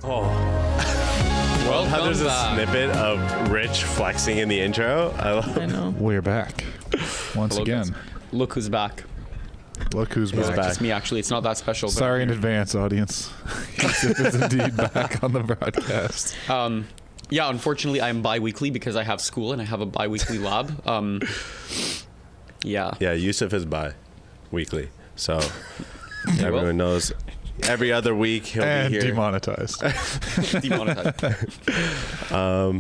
Well, how there's a snippet of Rich flexing in the intro. I know. We're back once again. Look who's back. Look who's back. It's me, actually. It's not that special. But Sorry in advance, audience. Yusuf is indeed back on the broadcast. Yeah, unfortunately, I'm bi-weekly because I have school and I have a bi-weekly lab. Yeah, Yusuf is bi-weekly, so everyone knows. Every other week he'll and be here. Demonetized. How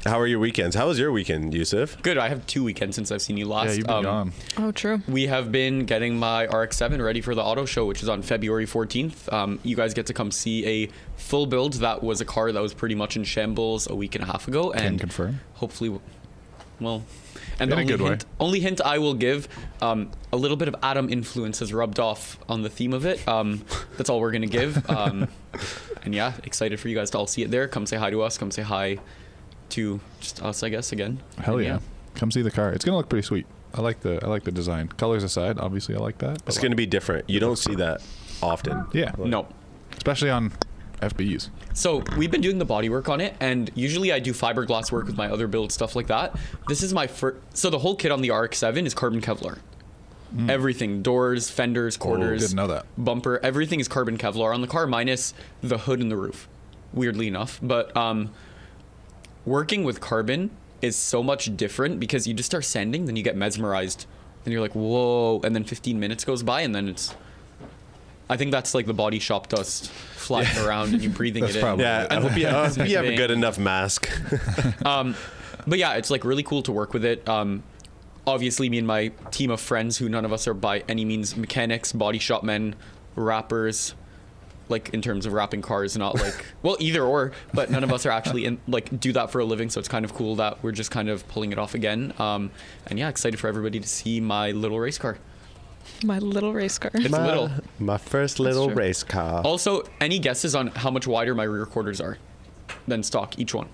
are your weekends? How was your weekend, Yusuf? Good. I have 2 weekends since I've seen you last. Yeah, you've been gone. Oh, true. We have been getting my RX-7 ready for the auto show, which is on February 14th. You guys get to come see a full build. That was a car that was pretty much in shambles a week and a half ago. Can And confirm. Hopefully, well, and In the a good way. only hint I will give, a little bit of Adam influence has rubbed off on the theme of it. That's all we're going to give. And yeah, excited for you guys to all see it there. Come say hi to us. Come say hi to just us, I guess, again. Hell And yeah. Come see the car. It's gonna look pretty sweet. I like the design. Colors aside, obviously I like that. It's going to be different. You don't see that often. Yeah. No. Especially on FBs. So we've been doing the body work on it, and usually I do fiberglass work with my other build, stuff like that. This is my first. So the whole kit on the RX-7 is carbon Kevlar. Everything, doors, fenders, quarters, Didn't know that. bumper, everything is carbon Kevlar on the car, minus the hood and the roof, weirdly enough. But working with carbon is so much different because you just start sanding, then you get mesmerized, and you're like, whoa, and then 15 minutes goes by, and then it's, I think that's like the body shop dust flying around and you breathing it in. probably Yeah, I hope you have a good enough mask. But yeah, it's like really cool to work with it. Obviously, me and my team of friends, who none of us are by any means mechanics, body shop men, rappers, like in terms of rapping cars, not like, well, either or, but none of us are actually in, like, do that for a living. So it's kind of cool that we're just kind of pulling it off again. And yeah, excited for everybody to see my little race car. My little race car. It's little. My first little true. race car. Also, any guesses on how much wider my rear quarters are than stock, each one?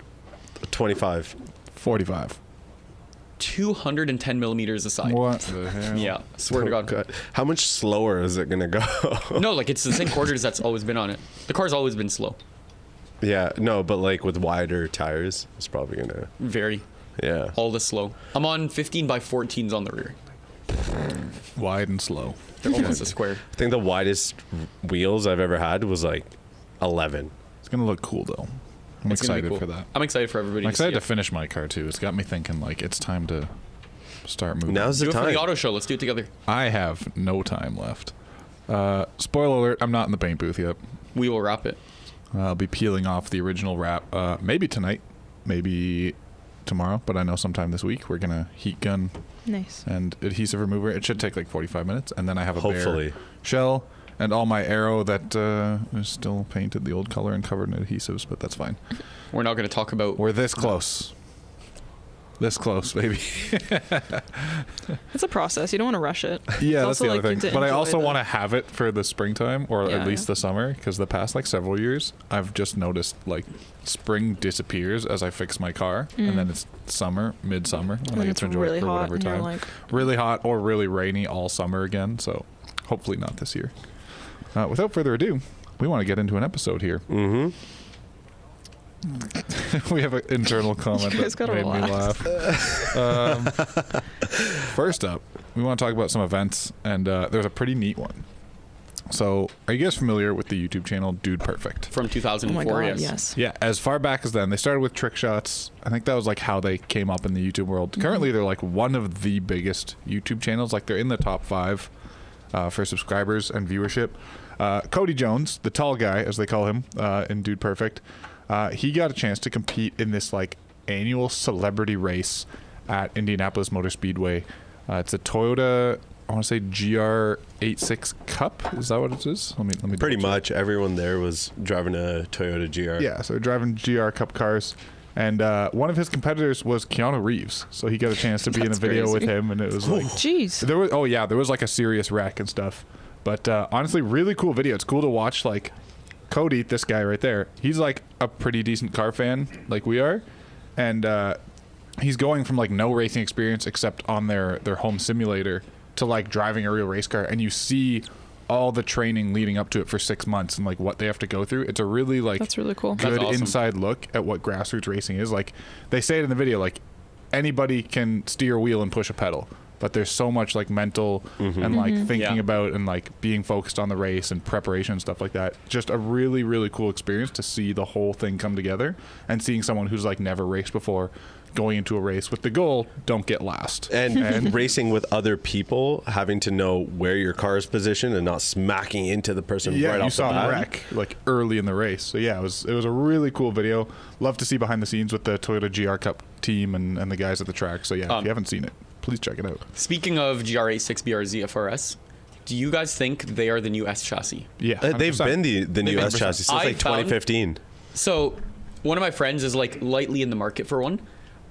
25. 45. 210 millimeters aside. What the hell? Yeah, swear to God. How much slower is it going to go? No, like it's the same quarters that's always been on it. The car's always been slow. Yeah, no, but like with wider tires, it's probably going to. Very. Yeah. All this slow. I'm on 15 by 14s on the rear. Wide and slow. They're almost a square. I think the widest wheels I've ever had was like 11. It's gonna look cool though. I'm It's gonna be excited cool. for that. I'm excited for everybody I'm excited to to see finish my car too. It's got me thinking like it's time to start moving. Now's it. the Do it for time. the auto show. Let's do it together. I have no time left. Spoiler alert, I'm not in the paint booth yet. We will wrap it. I'll be peeling off the original wrap maybe tonight, maybe tomorrow, but I know sometime this week we're gonna heat gun Nice. and adhesive remover. It should take like 45 minutes, and then I have a Hopefully. bare shell and all my aero that is still painted the old color and covered in adhesives, but that's fine. We're not going to talk about. We're this close. This close, baby. It's a process. You don't want to rush it. Yeah, It's that's also, the like, other good thing. to But I enjoy also the- want to have it for the springtime, or Yeah, at least yeah. the summer, because the past like several years, I've just noticed like spring disappears as I fix my car, and then it's summer, midsummer, and I And get it's to enjoy really it for hot, whatever and you're time. like, Really hot or really rainy all summer again. So hopefully not this year. Without further ado, we want to get into an episode here. Mm-hmm. We have an internal comment guys that gotta made me relax. laugh. First up, we want to talk about some events, and there's a pretty neat one. So, are you guys familiar with the YouTube channel Dude Perfect? From oh 2004, my God, yes. yes. Yeah, as far back as then, they started with trick shots. I think that was like how they came up in the YouTube world. Currently, they're like one of the biggest YouTube channels. Like they're in the top 5 for subscribers and viewership. Cody Jones, the tall guy, as they call him in Dude Perfect, he got a chance to compete in this like annual celebrity race at Indianapolis Motor Speedway. It's a Toyota, I want to say GR86 Cup. Is that what it is? Let me Pretty double check. much everyone there was driving a Toyota GR. Yeah, so driving GR Cup cars. And one of his competitors was Keanu Reeves. So he got a chance to be in a That's video crazy. with him, and it was like Jeez. there was like a serious wreck and stuff. But honestly, really cool video. It's cool to watch like Cody, this guy right there. He's like a pretty decent car fan, like we are, and he's going from like no racing experience except on their home simulator to like driving a real race car, and you see all the training leading up to it for 6 months and like what they have to go through. It's a really like That's really cool. good That's awesome. inside look at what grassroots racing is. Like they say it in the video, like anybody can steer a wheel and push a pedal, but there's so much like mental and like thinking Yeah. about and like being focused on the race and preparation and stuff like that. Just a really, really cool experience to see the whole thing come together and seeing someone who's like never raced before going into a race with the goal, don't get last. And racing with other people, having to know where your car is positioned and not smacking into the person Yeah, right you off the saw bat. the wreck like early in the race. So yeah, it was a really cool video. Love to see behind the scenes with the Toyota GR Cup team and the guys at the track. So yeah, if you haven't seen it, please check it out. Speaking of GR86 BRZ FRS, do you guys think they are the new S chassis? Yeah, They've 100%. been the new S 100%. chassis since I like found- 2015. So, one of my friends is like lightly in the market for one.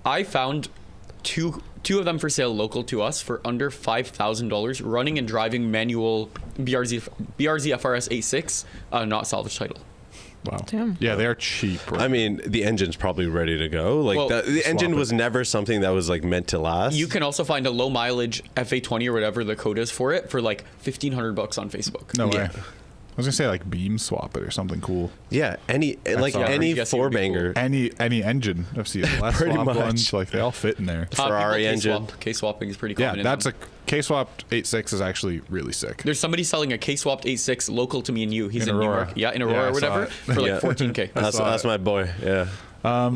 I found two of them for sale local to us for under $5,000, running and driving manual BRZ FRS 86, not salvage title. Wow. Damn. Yeah, they are cheap. Right? I mean, the engine's probably ready to go. Like Well, the engine swap was never something that was like meant to last. You can also find a low mileage FA20 or whatever the code is for it for like $1,500 on Facebook. no way. yeah. I was gonna say like beam swap it or something cool. yeah, any like all. any Yes, it would four be banger. Any engine. I've seen less Pretty swap much. ones, like they all fit in there. Ferrari people engine. K-swapping is pretty Yeah, common. in that's them. a K-swapped 8.6 is actually really sick. There's somebody selling a K-swapped 86 local to me and you. He's In in, New Aurora. York. Yeah, in Yeah, Aurora I or saw whatever it. for like Yeah. 14K. That's my boy. Yeah.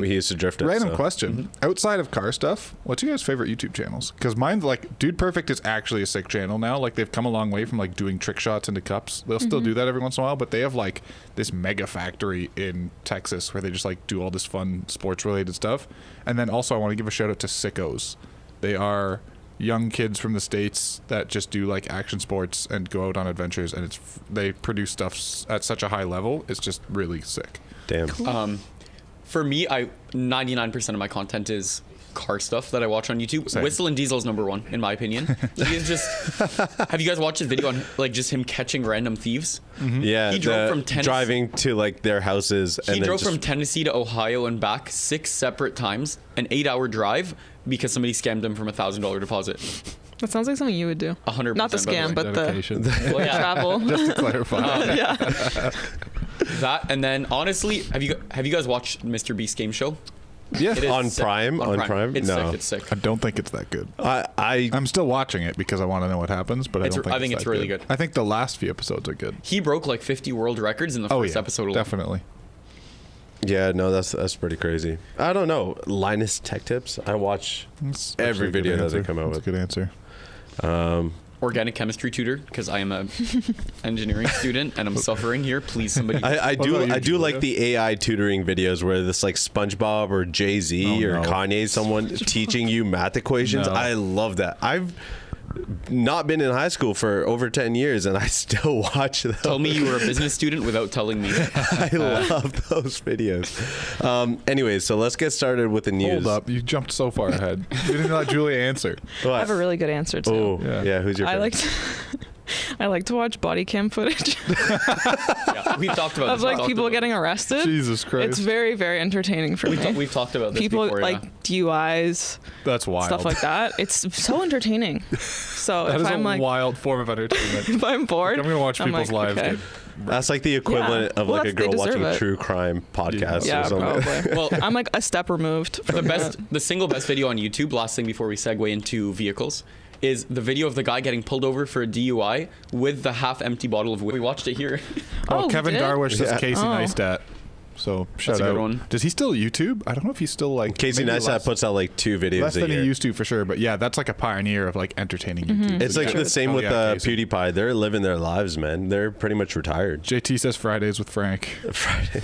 He used to drift it. Random so. question. Outside of car stuff, what's your guys' favorite YouTube channels? Because mine's like Dude Perfect is actually a sick channel now. Like they've come a long way from like doing trick shots into cups. They'll still do that every once in a while, but they have like this mega factory in Texas where they just like do all this fun sports related stuff. And then also I want to give a shout out to Sickos. They are young kids from the States that just do like action sports and go out on adventures, and they produce stuff at such a high level. It's just really sick. Damn. For me, 99% of my content is car stuff that I watch on YouTube. Same. Whistle and Diesel's number one, in my opinion. He is just. Have you guys watched his video on like just him catching random thieves? Yeah. He drove from Tennessee- driving to like their houses. He and then drove just, from Tennessee to Ohio and back 6 separate times, an 8-hour drive, because somebody scammed him from $1,000 deposit. That sounds like something you would do. 100%. Not the by way. scam, but the Dedication. Well, yeah. travel. Just to clarify. Yeah. That and then honestly, have you guys watched Mr. Beast game show? Yeah. It is On sick. Prime? On Prime? It's No. sick. It's sick. I don't think it's that good. I'm still watching it because I want to know what happens, but I think it's really good. I think the last few episodes are good. He broke like 50 world records in the Oh first yeah, episode alone. definitely. Yeah, no, that's pretty crazy. I don't know. Linus Tech Tips. I watch That's every actually a good video that they answer. come out That's with. a good answer. Organic chemistry tutor because I am a engineering student and I'm suffering here. Please, somebody. I What do about you, I do like Julia? the AI tutoring videos where this like SpongeBob or Jay-Z Oh, or no. Kanye, someone teaching you math equations. No. I love that. I've not been in high school for over 10 years and I still watch those. Tell me you were a business student without telling me. I love those videos. Anyways, so let's get started with the news. Hold up, you jumped so far ahead. You didn't let Julia answer. What? I have a really good answer too. Oh, Yeah. yeah. Who's your I favorite? like I like to watch body cam footage Yeah, we've talked about of this. like people getting arrested. Jesus Christ. It's very, very entertaining for me. We've talked about this People before. like yeah. DUIs, That's wild. stuff like that. It's so entertaining. So That if is I'm a like, wild form of entertainment. if I'm bored, I'm gonna watch I'm people's like, lives okay. get That's like the equivalent of Well, like a they girl watching deserve a it. true crime podcast Yeah, or something. probably. Well, I'm like a step removed from the single best video on YouTube, last thing before we segue into vehicles, is the video of the guy getting pulled over for a DUI with the half-empty bottle of whiskey. We watched it here. Well, Oh, Kevin we did? Darwish says Yeah. Casey Oh. Neistat. So shout a out. good one. Does he still YouTube? I don't know if he's still like Casey maybe Neistat less- puts out like 2 videos less a than year. he used to for sure. But yeah, that's like a pioneer of like entertaining YouTube. It's So like yeah. the same Hell with yeah, Casey. PewDiePie. They're living their lives, man. They're pretty much retired. JT says Fridays with Frank. Friday.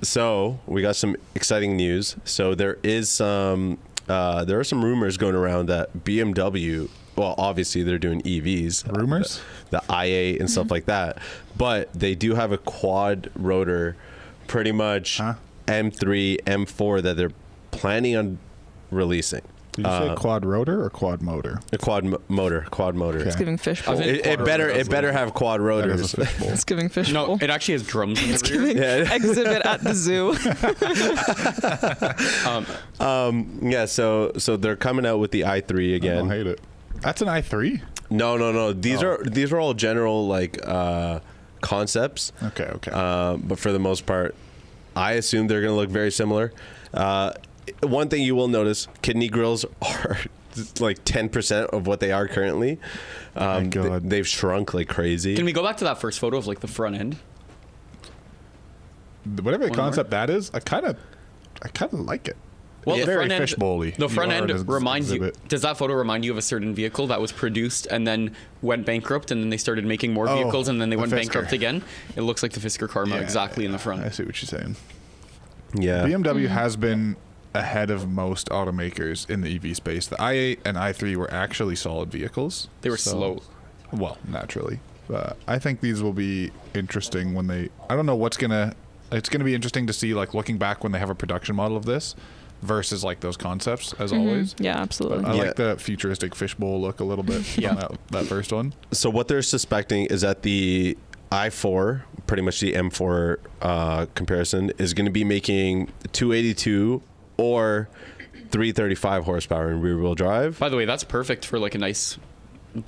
So we got some exciting news. So there are some rumors going around that BMW. Well, obviously they're doing EVs, Rumors? the IA and stuff like that. But they do have a quad rotor, pretty much M3, M4 that they're planning on releasing. Did you say quad rotor or quad motor? A motor. Okay. It's giving fishbowl. I think- It better have quad That rotors. is a fishbowl. It's giving fishbowl. No, it actually has drums in it's the rear. giving Yeah. exhibit at the zoo. Yeah, so they're coming out with the i3 I again. don't hate it. That's an i3? No. These are all general like concepts. Okay. But for the most part, I assume they're going to look very similar. One thing you will notice, kidney grills are like 10% of what they are currently. God. They've shrunk like crazy. Can we go back to that first photo of like the front end? Whatever the One concept that is, I kind of like it. Well, It's the very front end, fishbowl-y. the front You are end an reminds you. exhibit. Does that photo remind you of a certain vehicle that was produced and then went bankrupt, and then they started making more Oh, vehicles, and then they the went Fisker. bankrupt again? It looks like the Fisker Karma exactly in the front. I see what you're saying. Yeah. BMW has been ahead of most automakers in the EV space. The i8 and i3 were actually solid vehicles. They were slow. Well, naturally. I think these will be interesting when they... I don't know what's going to... It's going to be interesting to see, like, looking back when they have a production model of this versus, like, those concepts, as always. Yeah, absolutely. I like the futuristic fishbowl look a little bit Yeah. on that first one. So what they're suspecting is that the i4, pretty much the M4 comparison, is going to be making 282 or 335 horsepower in rear-wheel drive. By the way, that's perfect for like a nice,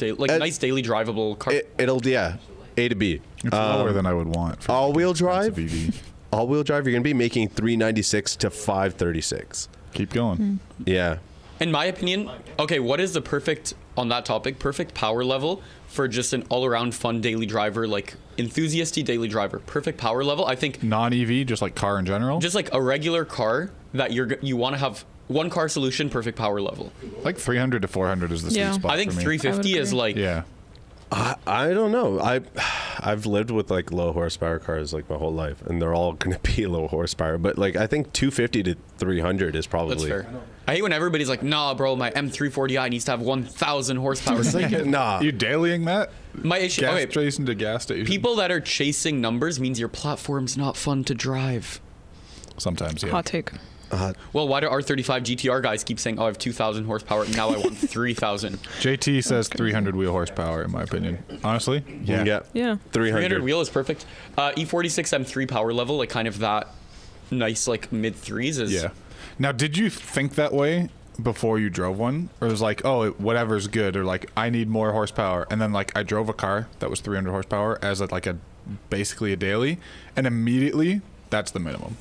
nice daily drivable car. It'll A to B. It's lower than I would want. For All-wheel drive. EV. All-wheel drive. You're going to be making 396 to 536. Keep going. Yeah. In my opinion, okay, what is the perfect, on that topic, perfect power level for just an all-around fun daily driver, like enthusiasty daily driver? Perfect power level, I think, Non-EV, just like car in general. just like a regular car that you want to have one car solution, perfect power level. Like 300 to 400 is the Yeah. sweet spot I think for me. 350 is agree. like, Yeah. I don't know. I've lived with like low horsepower cars like my whole life, and they're all going to be low horsepower. But like I think 250 to 300 is probably. that's fair. I hate when everybody's like, nah, bro, my M340i needs to have 1,000 horsepower. It's like, nah. You dailying that? My issue, Gas okay, station to gas station. people that are chasing numbers means your platform's not fun to drive. Sometimes, yeah. Hot take. Well, why do R35 GTR guys keep saying, oh, I have 2,000 horsepower, now I want 3,000? JT says 300 wheel horsepower, in my opinion. Honestly? Yeah. Yeah. 300 wheel is perfect. E46 M3 power level, like kind of that nice, like mid threes is. Yeah. Now, did you think that way before you drove one? Or it was like, oh, whatever's good, or like, I need more horsepower. And then, like, I drove a car that was 300 horsepower as basically a daily, and immediately, that's the minimum.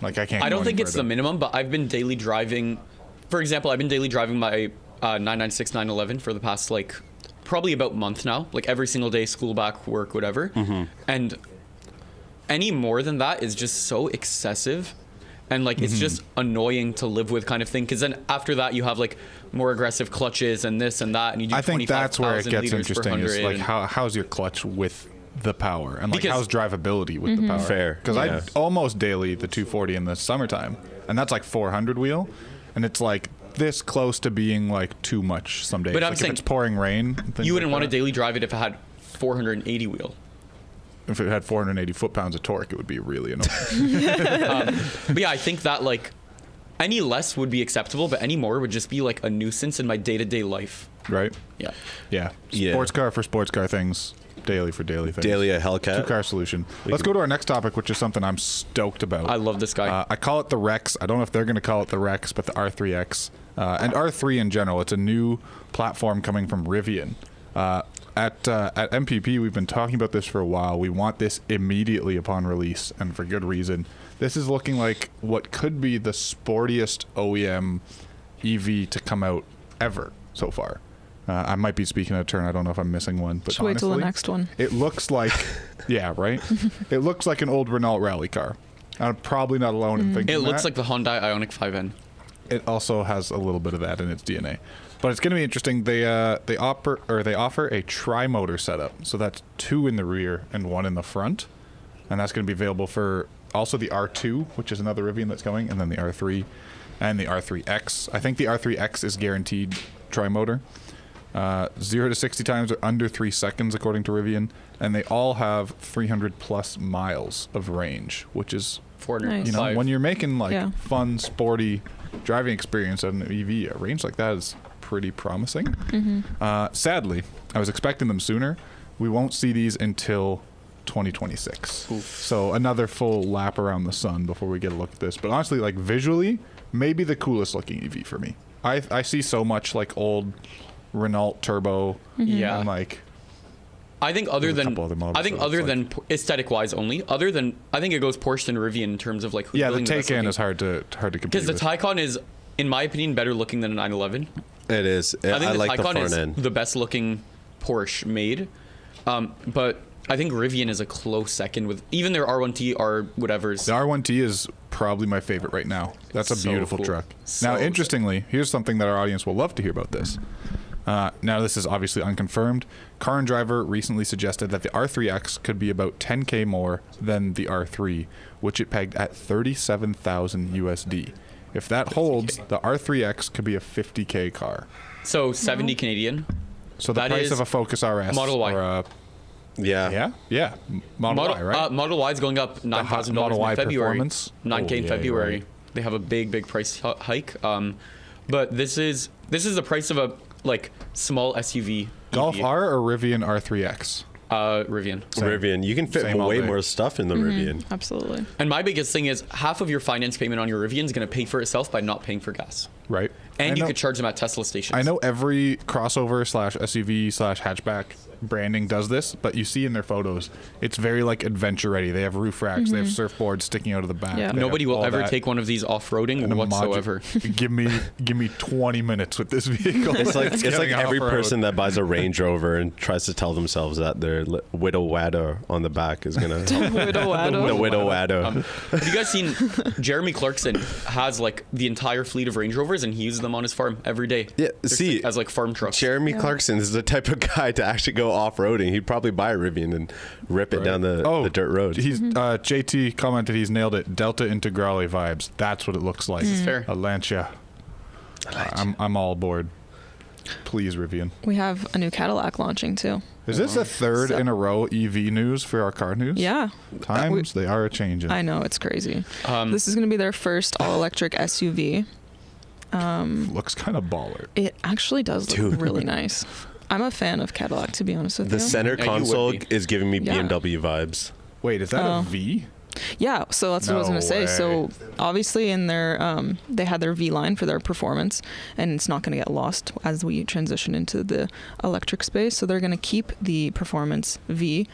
Like, I can't I go don't any think it's the further. minimum, but I've been daily driving. For example, I've been daily driving my 996 911 for the past like probably about a month now. Like every single day, school, back, work, whatever. And any more than that is just so excessive, and like it's just annoying to live with, kind of thing. Because then after that, you have like more aggressive clutches and this and that, and you do. I think that's where it 25,000 gets liters per interesting, is 100, like, and- how's your clutch with the power, and like Because- how's drivability with the power? Fair, because yeah. I almost daily the 240 in the summertime, and that's like 400 wheel, and it's like this close to being like too much some days. But I'm like saying if it's pouring rain, things you wouldn't like want to that. daily drive it if it had 480 wheel. If it had 480 foot-pounds of torque, it would be really annoying. But yeah, I think that like any less would be acceptable, but any more would just be like a nuisance in my day-to-day life. Right? Yeah. Yeah. Yeah. Sports car for sports car things, daily for daily things. Daily a Hellcat. Two-car solution. Let's go to our next topic, which is something I'm stoked about. I love this guy. I call it the Rex. I don't know if they're going to call it the Rex, but the R3X. And R3 in general. It's a new platform coming from Rivian. At MPP, we've been talking about this for a while. We want this immediately upon release, and for good reason. This is looking like what could be the sportiest OEM EV to come out ever so far. I might be speaking out of turn. I don't know if I'm missing one. But Should wait till the honestly, next one. It looks like, yeah, right? It looks like an old Renault rally car. I'm probably not alone in thinking it looks that. like the Hyundai Ioniq 5N. It also has a little bit of that in its DNA. But it's going to be interesting. They offer a tri-motor setup. So that's 2 in the rear and 1 in the front. And that's going to be available for also the R2, which is another Rivian that's coming, and then the R3 and the R3X. I think the R3X is guaranteed tri-motor. 0 to 60 times are under 3 seconds, according to Rivian. And they all have 300 plus miles of range, which is, 405. you know, when you're making like Yeah. fun, sporty driving experience on an EV, a range like that is pretty promising. Sadly, I was expecting them sooner. We won't see these until 2026. So another full lap around the sun before we get a look at this. But honestly, like visually, maybe the coolest looking EV for me. I see so much like old Renault Turbo. Yeah. And like, I think other There's a than couple other models I think that other it's than aesthetic wise only, other than I think it goes Porsche and Rivian in terms of like who's yeah, the building best Taycan looking. is hard to compete Because the with. Taycan is, in my opinion, better looking than a 911. It is. I think the like the Taycan front is end. the best looking Porsche made, but I think Rivian is a close second with even their R1T or whatever's. The R1T is probably my favorite right now. That's a So beautiful cool. truck. So Now, sick. interestingly, here's something that our audience will love to hear about this. Now, this is obviously unconfirmed. Car and Driver recently suggested that the R3X could be about 10K more than the R3, which it pegged at 37,000 USD. If that holds, the R3X could be a 50K car. So 70 Canadian. So the That price is of a Focus RS Model Y. or a Yeah. Model Y, right? Model Y is going up $9,000 Model Y in February. Performance? 9K Oh, in yeah, February. you're right. They have a big price hike. But this is the price of a like small SUV. Golf EV. R or Rivian R3X? Rivian. Same. Rivian. You can fit Same all way day. more stuff in the Rivian. Absolutely. And my biggest thing is half of your finance payment on your Rivian is going to pay for itself by not paying for gas. Right. And I you know- could charge them at Tesla stations. I know every crossover / SUV / hatchback branding does this, but you see in their photos, it's very like adventure ready. They have roof racks, they have surfboards sticking out of the back. Yeah. They Nobody have will all ever that. take one of these off-roading And a whatsoever. give me 20 minutes with this vehicle. It's like Getting every off-road. person that buys a Range Rover and tries to tell themselves that their widow wadder on the back is gonna Widow Wado. the widow wadder. Have you guys seen Jeremy Clarkson has like the entire fleet of Range Rovers and he uses them on his farm every day. Yeah, They're see, as like farm trucks. Jeremy Clarkson is the type of guy to actually go off-roading. He'd probably buy a Rivian and rip it down the dirt road. He's JT commented he's nailed it. Delta Integrale vibes. That's what it looks like. This is fair. A Lancia. I'm all aboard. Please, Rivian. We have a new Cadillac launching too. Is this a third So- in a row EV news for our car news? Yeah. Times they are changing. I know, it's crazy. Um, This is going to be their first all-electric SUV. Looks kind of baller. It actually does look Dude. really nice. I'm a fan of Cadillac, to be honest with The you. center Yeah, you would console be. is giving me Yeah. BMW vibes. Wait, is that Oh. a V? Yeah, so that's what I was No going to say. way. So obviously in their they had their V line for their performance, and it's not going to get lost as we transition into the electric space. So they're going to keep the performance V,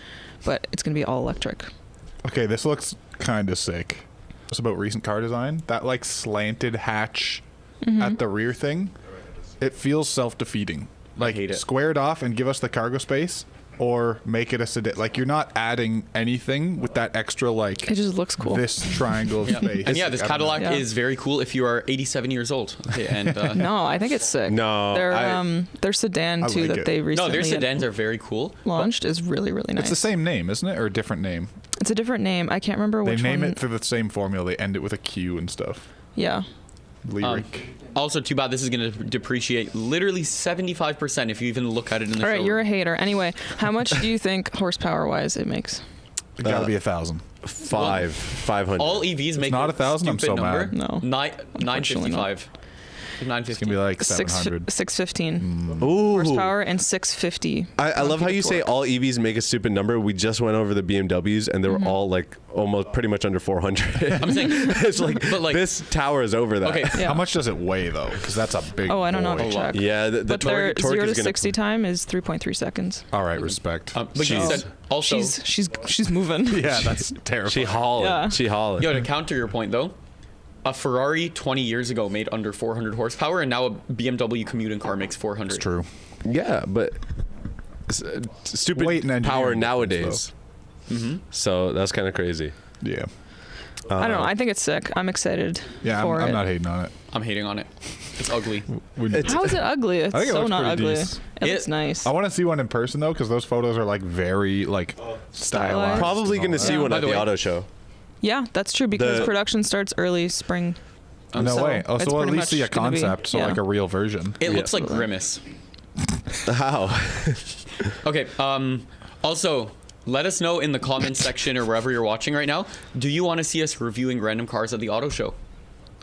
but it's going to be all electric. Okay, this looks kind of sick. It's about recent car design. That like slanted hatch at the rear thing, it feels self-defeating. Like hate it. square it off and give us the cargo space, or make it a sedan. Like you're not adding anything with that extra like It just looks cool. this triangle of space. And yeah, this I don't know. Cadillac Yeah. is very cool if you are 87 years old. Okay, and No, I think it's sick. No, their sedan I too like that it. they no, recently their had sedans are very cool. launched is really really nice. It's the same name, isn't it, or a different name? It's a different name. I can't remember They which name one. it through the same formula. They end it with a Q and stuff. Yeah. Lyric. Also, too bad this is going to depreciate literally 75% if you even look at it in the All right, showroom. you're a hater. Anyway, how much do you think horsepower wise it makes? It gotta be 1,000. 500. All EVs make not a 1,000, I'm stupid so number. mad. No. 955. It's 950. gonna be like Six 700. 615 Ooh. horsepower and 650. I love how you say torque. all EVs make a stupid number. We just went over the BMWs and they were all like almost pretty much under 400. I'm saying, it's like, but like, this tower is over that. okay, Yeah. How much does it weigh though? Because that's a big. Oh, I don't know. boy. To check. Yeah, the But their torque 0 is to gonna 60 time is 3.3 seconds. All right, respect. but you Jeez. said also, She's moving. Yeah, that's terrifying. She hauling. Yeah. She hauling. yo, to counter your point though, a Ferrari 20 years ago made under 400 horsepower, and now a BMW commuting car makes 400. It's true. Yeah, but stupid Weight and power engineering nowadays. So that's kind of crazy. Yeah. I don't know. I think it's sick. I'm excited Yeah, for I'm it. not hating on it. I'm hating on it. It's ugly. How is it ugly? It's I think it so looks not pretty ugly. decent. It looks nice. I want to see one in person though, because those photos are like very like stylized. Probably and going to all see that. one By at the the way- auto show. Yeah, that's true because The- production starts early spring. No so way. Oh, it's so we'll at pretty least see a much gonna be- concept, so yeah. like a real version. It looks like Absolutely. Grimace. How? Okay. Also, let us know in the comments section or wherever you're watching right now. Do you want to see us reviewing random cars at the auto show?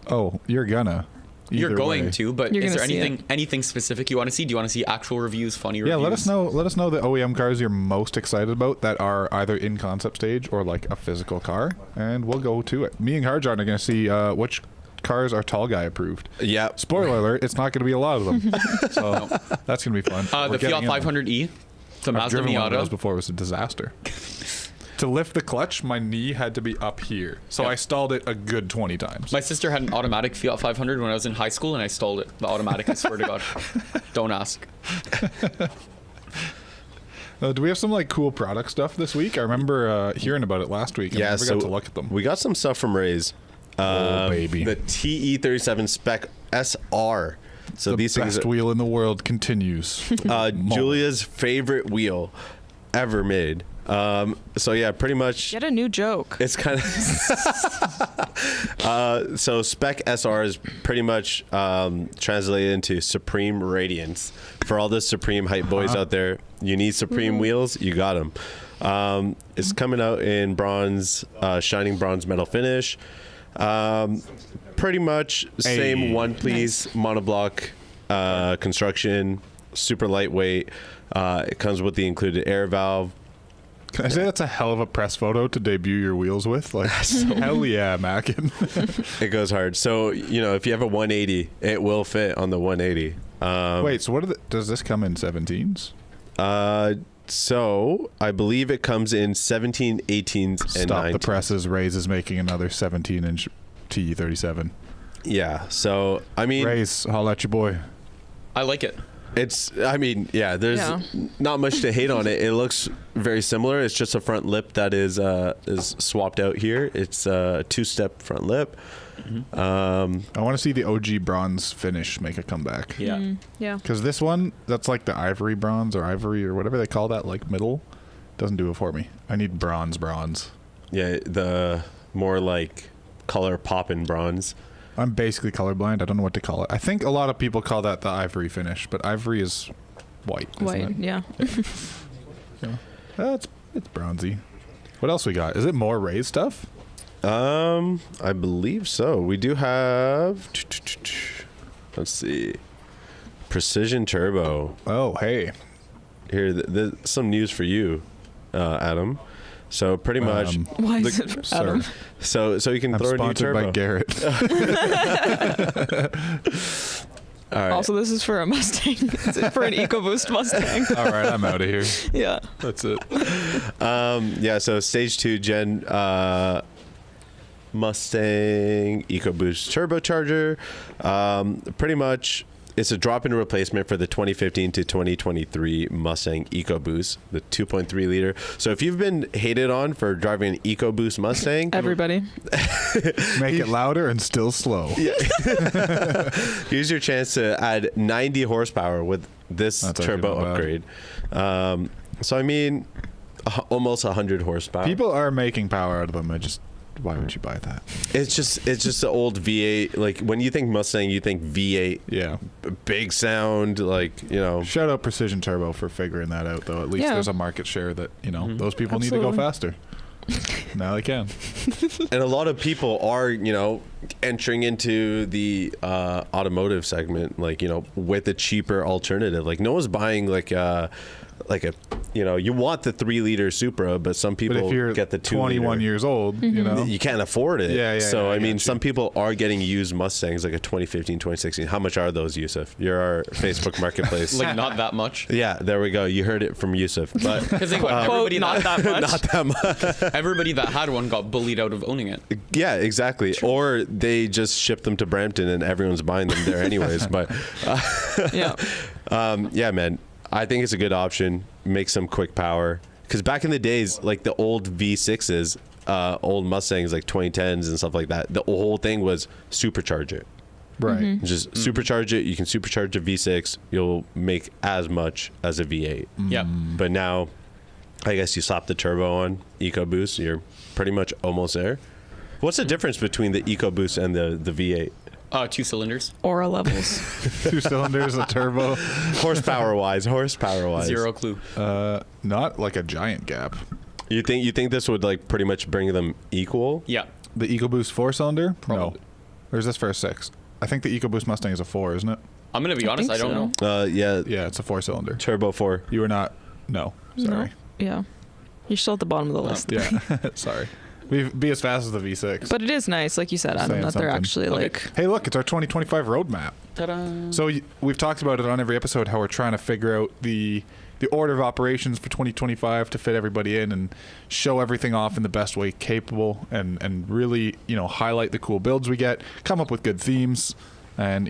Oh, you're gonna. You're Either going way. to, but You're is there gonna see anything specific you want to see? Do you want to see actual reviews, funny Yeah, reviews? let us know. Let us know the OEM cars you're most excited about that are either in concept stage or like a physical car, and we'll go to it. Me and Harjan are gonna see which cars are tall guy approved. Yeah. Spoiler alert, it's not going to be a lot of them. So that's going to be fun. The Fiat 500e, the I've Mazda driven one of those Miata. before. It was a disaster. To lift the clutch, my knee had to be up here. So Yep. I stalled it a good 20 times. My sister had an automatic Fiat 500 when I was in high school, and I stalled it. The automatic, I swear to God. Don't ask. Do we have some like cool product stuff this week? I remember hearing about it last week. And I never got to look at them. We got some stuff from Ray's. Oh, baby. The TE37 Spec-SR. So The these best things are, wheel in the world continues. Julia's favorite wheel ever made. So yeah, pretty much Get a new joke. it's kind of so Spec-SR is pretty much translated into Supreme Radiance. For all the Supreme hype boys out there, you need Supreme wheels, you got them. It's coming out in bronze, shining bronze metal finish. Pretty much same one piece monoblock construction, super lightweight. It comes with the included air valve. Can I say that's a hell of a press photo to debut your wheels with? Like, hell yeah, Mackin. It goes hard. So, you know, if you have a 180, it will fit on the 180. Wait, so does this come in 17s? So I believe it comes in 17, 18s, and Stop 19s. the presses. Raze is making another 17-inch TE37. Yeah. So, I mean, Raze, holla at your boy. I like it. there's not much to hate on it. It looks very similar. It's just a front lip that is swapped out here. It's a two-step front lip. I want to see the OG bronze finish make a comeback. Yeah. Yeah. Because this one, that's like the ivory bronze or ivory or whatever they call that, like middle, doesn't do it for me. I need bronze. Yeah, the more like color poppin' bronze. I'm basically colorblind. I don't know what to call it. I think a lot of people call that the ivory finish, but ivory is white. Isn't White. it? Yeah. It's bronzy. What else we got? Is it more Raze stuff? I believe so. We do have. Let's see. Precision Turbo. Oh, hey. Here, some news for you, Adam. So pretty much. Why is it for Adam? So you can I'm throw a new sponsored turbo. by Garrett. All right. Also, this is for a Mustang. It's for an EcoBoost Mustang. All right, I'm out of here. Yeah. That's it. Yeah. So stage 2 gen Mustang EcoBoost turbocharger. Pretty much, it's a drop-in replacement for the 2015 to 2023 Mustang EcoBoost, the 2.3 liter. So if you've been hated on for driving an EcoBoost Mustang, Everybody. Make it louder and still slow. here's your chance to add 90 horsepower with this That's actually turbo not bad. upgrade. So I mean, almost 100 horsepower. People are making power out of them. Why would you buy that? It's just the old V8. Like when you think Mustang, you think V8. Yeah. Big sound, like, you know. Shout out Precision Turbo for figuring that out, though. At least Yeah. there's a market share that, those people need to go Absolutely. faster. Now they can. And a lot of people are, entering into the automotive segment, like, with a cheaper alternative. Like no one's buying you want the 3-liter Supra, but some But people if you're get the 2 21 years old, You can't afford it. Yeah, So, I I mean, get some you. people are getting used Mustangs, like a 2015, 2016. How much are those, Yusuf? You're our Facebook marketplace. Like not that much. Yeah, there we go. You heard it from Yusuf. But Because Quote, everybody not that much. not that much. everybody that had one got bullied out of owning it. Yeah, exactly. Or they just ship them to Brampton and everyone's buying them there anyways. But Yeah. yeah, man, I think it's a good option. Make some quick power. Because back in the days, like the old V6s, old Mustangs, like 2010s and stuff like that, the whole thing was supercharge it. Right. Just supercharge it. You can supercharge a V6. You'll make as much as a V8. Yeah. But now, I guess you slap the turbo on EcoBoost, you're pretty much almost there. What's the difference between the EcoBoost and the V8? 2 cylinders. Aura levels. 2 cylinders, a turbo. Horsepower wise. 0 clue. Not like a giant gap. You think this would like pretty much bring them equal? Yeah. The EcoBoost 4-cylinder? Probably. No. Or is this for a 6? I think the EcoBoost Mustang is a 4, isn't it? I'm going to be honest, I think don't so. know. Yeah. Yeah, it's a 4-cylinder. Turbo 4. You were not. No. Sorry. No. Yeah. You're still at the bottom of the list. Yeah. Sorry. be as fast as the V6. But it is nice, like you said, Adam, Saying that they're something. actually like. Hey, look, it's our 2025 roadmap. Ta-da. So we've talked about it on every episode how we're trying to figure out the order of operations for 2025 to fit everybody in and show everything off in the best way capable and really, highlight the cool builds we get, come up with good themes, and,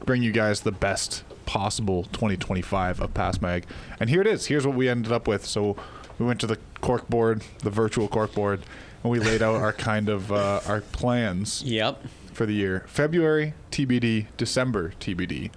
bring you guys the best possible 2025 of PASMAG. And here it is. Here's what we ended up with. So we went to the cork board, the virtual cork board, and we laid out our kind of our plans Yep. for the year. February, TBD. December, TBD.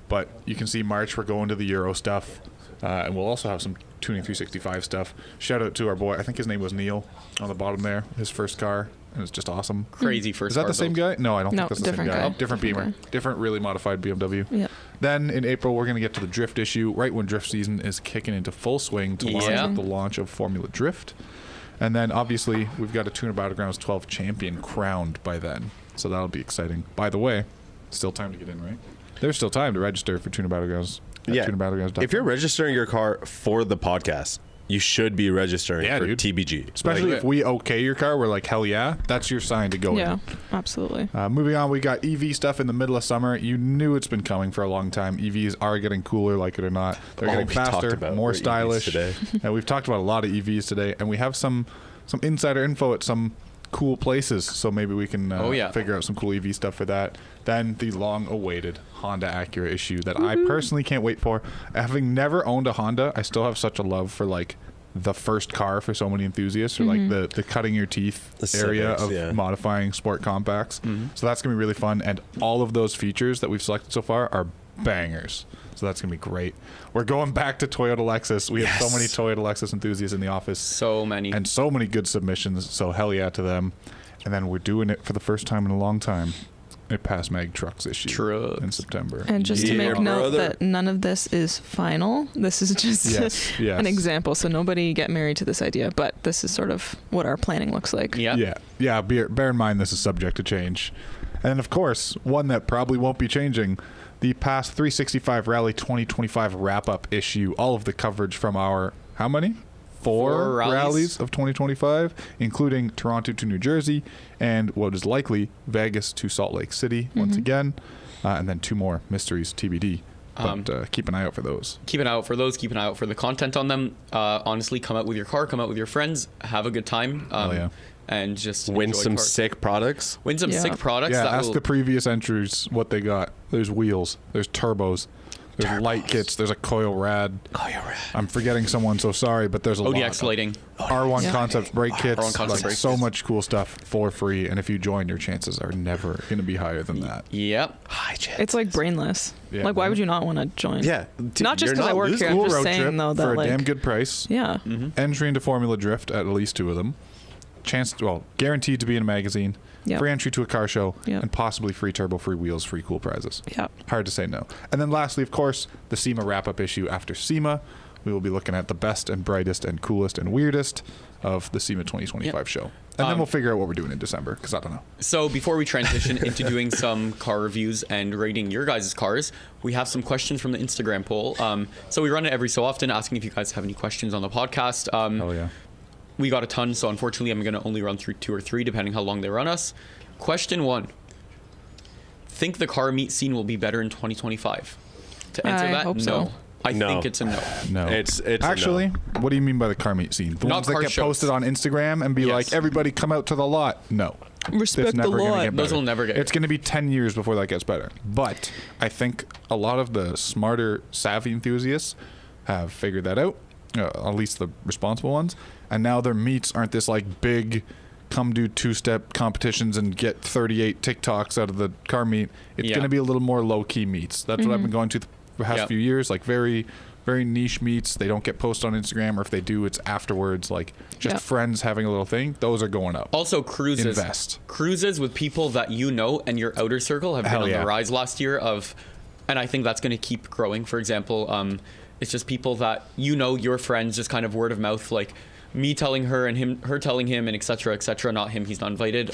But you can see March, we're going to the Euro stuff. And we'll also have some Tuning 365 stuff. Shout out to our boy, I think his name was Neil, on the bottom there. His first car. And it's just awesome. Crazy first Is that car the same build. guy? No, I don't No, think that's the same different guy. guy. Different Beamer. Different Different, really modified BMW. Yeah. Then in April, we're going to get to the drift issue, right when drift season is kicking into full swing to launch Yeah. with the launch of Formula Drift. And then obviously, we've got a Tuner Battlegrounds 12 champion crowned by then. So that'll be exciting. By the way, still time to get in, right? There's still time to register for Tuner Battlegrounds. Yeah. TunerBattlegrounds.com. If you're registering your car for the podcast, you should be registering for dude. TBG. Especially Like- if we okay your car, we're like, hell yeah, that's your sign to go Yeah, in. absolutely. Moving on, we got EV stuff in the middle of summer. You knew it's been coming for a long time. EVs are getting cooler, like it or not. They're getting we talked faster, about more our EVs stylish. today. And we've talked about a lot of EVs today, and we have some insider info at some cool places. So maybe we can figure out some cool EV stuff for that. Then the long-awaited Honda Acura issue that I personally can't wait for. Having never owned a Honda, I still have such a love for like the first car for so many enthusiasts, or like the cutting your teeth The area civics, of yeah. modifying sport compacts. So that's gonna be really fun, and all of those features that we've selected so far are bangers. So that's gonna be great. We're going back to Toyota Lexus. We have so many Toyota Lexus enthusiasts in the office, So many. and so many good submissions. So hell yeah to them. And then we're doing it for the first time in a long time. A PASMAG trucks issue Trucks. in September. And just to Yeah, make note brother. that none of this is final. This is just Yes, yes. an example. So nobody get married to this idea, but this is sort of what our planning looks like. Yeah. Yeah. Bear in mind this is subject to change. And of course, one that probably won't be changing, the PAS365 Rally 2025 wrap-up issue. All of the coverage from our, how many? Four rallies. rallies of 2025, including Toronto to New Jersey and what is likely Vegas to Salt Lake City once again. And then two more mysteries TBD. But keep an eye out for those. Keep an eye out for those. Keep an eye out for the content on them. Honestly, come out with your car. Come out with your friends. Have a good time. Hell yeah. And just Win enjoy some cars. sick products. Win some Yeah. sick products. Yeah, that ask will, the previous entries what they got. There's wheels, there's turbos, there's light kits, there's a coil rad. I'm forgetting someone, so sorry, but there's a ODX lot. lighting. R1 Yeah. Concepts brake kits, R1 Concepts like brake so kits. much cool stuff for free, and if you join, your chances are never going to be higher than that. Yep. It's like brainless. Yeah, like, why man. would you not want to join? Yeah. Dude, Not just you're 'cause I work losing. here. I'm Cool just road saying, trip though, that, for a like- damn good price. Yeah. Entry into Formula Drift at least two of them. Guaranteed to be in a magazine. Yep. Free entry to a car show, Yep. and possibly free turbo, free wheels, free cool prizes. Yeah. Hard to say no. And then lastly, of course, the SEMA wrap-up issue. After SEMA, we will be looking at the best and brightest and coolest and weirdest of the SEMA 2025 Yeah. show. And then we'll figure out what we're doing in December, because I don't know. So before we transition into doing some car reviews and rating your guys' cars, we have some questions from the Instagram poll. So we run it every so often, asking if you guys have any questions on the podcast. Oh, yeah. We got a ton, so unfortunately I'm going to only run through 2 or 3, depending how long they run us. Question 1. Think the car meet scene will be better in 2025? To answer I that, hope no. so. I No. think it's a no. No. It's Actually, what do you mean by the car meet scene? The Not ones that car get shows. posted on Instagram and be Yes. like, everybody come out to the lot. No. Respect It's the never gonna lot. get Those better. will never get It's going to be 10 years before that gets better. But I think a lot of the smarter, savvy enthusiasts have figured that out, at least the responsible ones. And now their meets aren't this like big come do two-step competitions and get 38 TikToks out of the car meet. It's Yeah. going to be a little more low-key meets. That's what I've been going to the past Yep. few years, like very niche meets. They don't get posted on Instagram, or if they do, it's afterwards, like just Yep. friends having a little thing. Those are going up. Also, cruises. Invest. Cruises with people that you know and your outer circle have been Hell on yeah. the rise last year and I think that's going to keep growing. For example, it's just people that you know, your friends, just kind of word of mouth, like me telling her and her telling him, and et cetera, not him, he's not invited.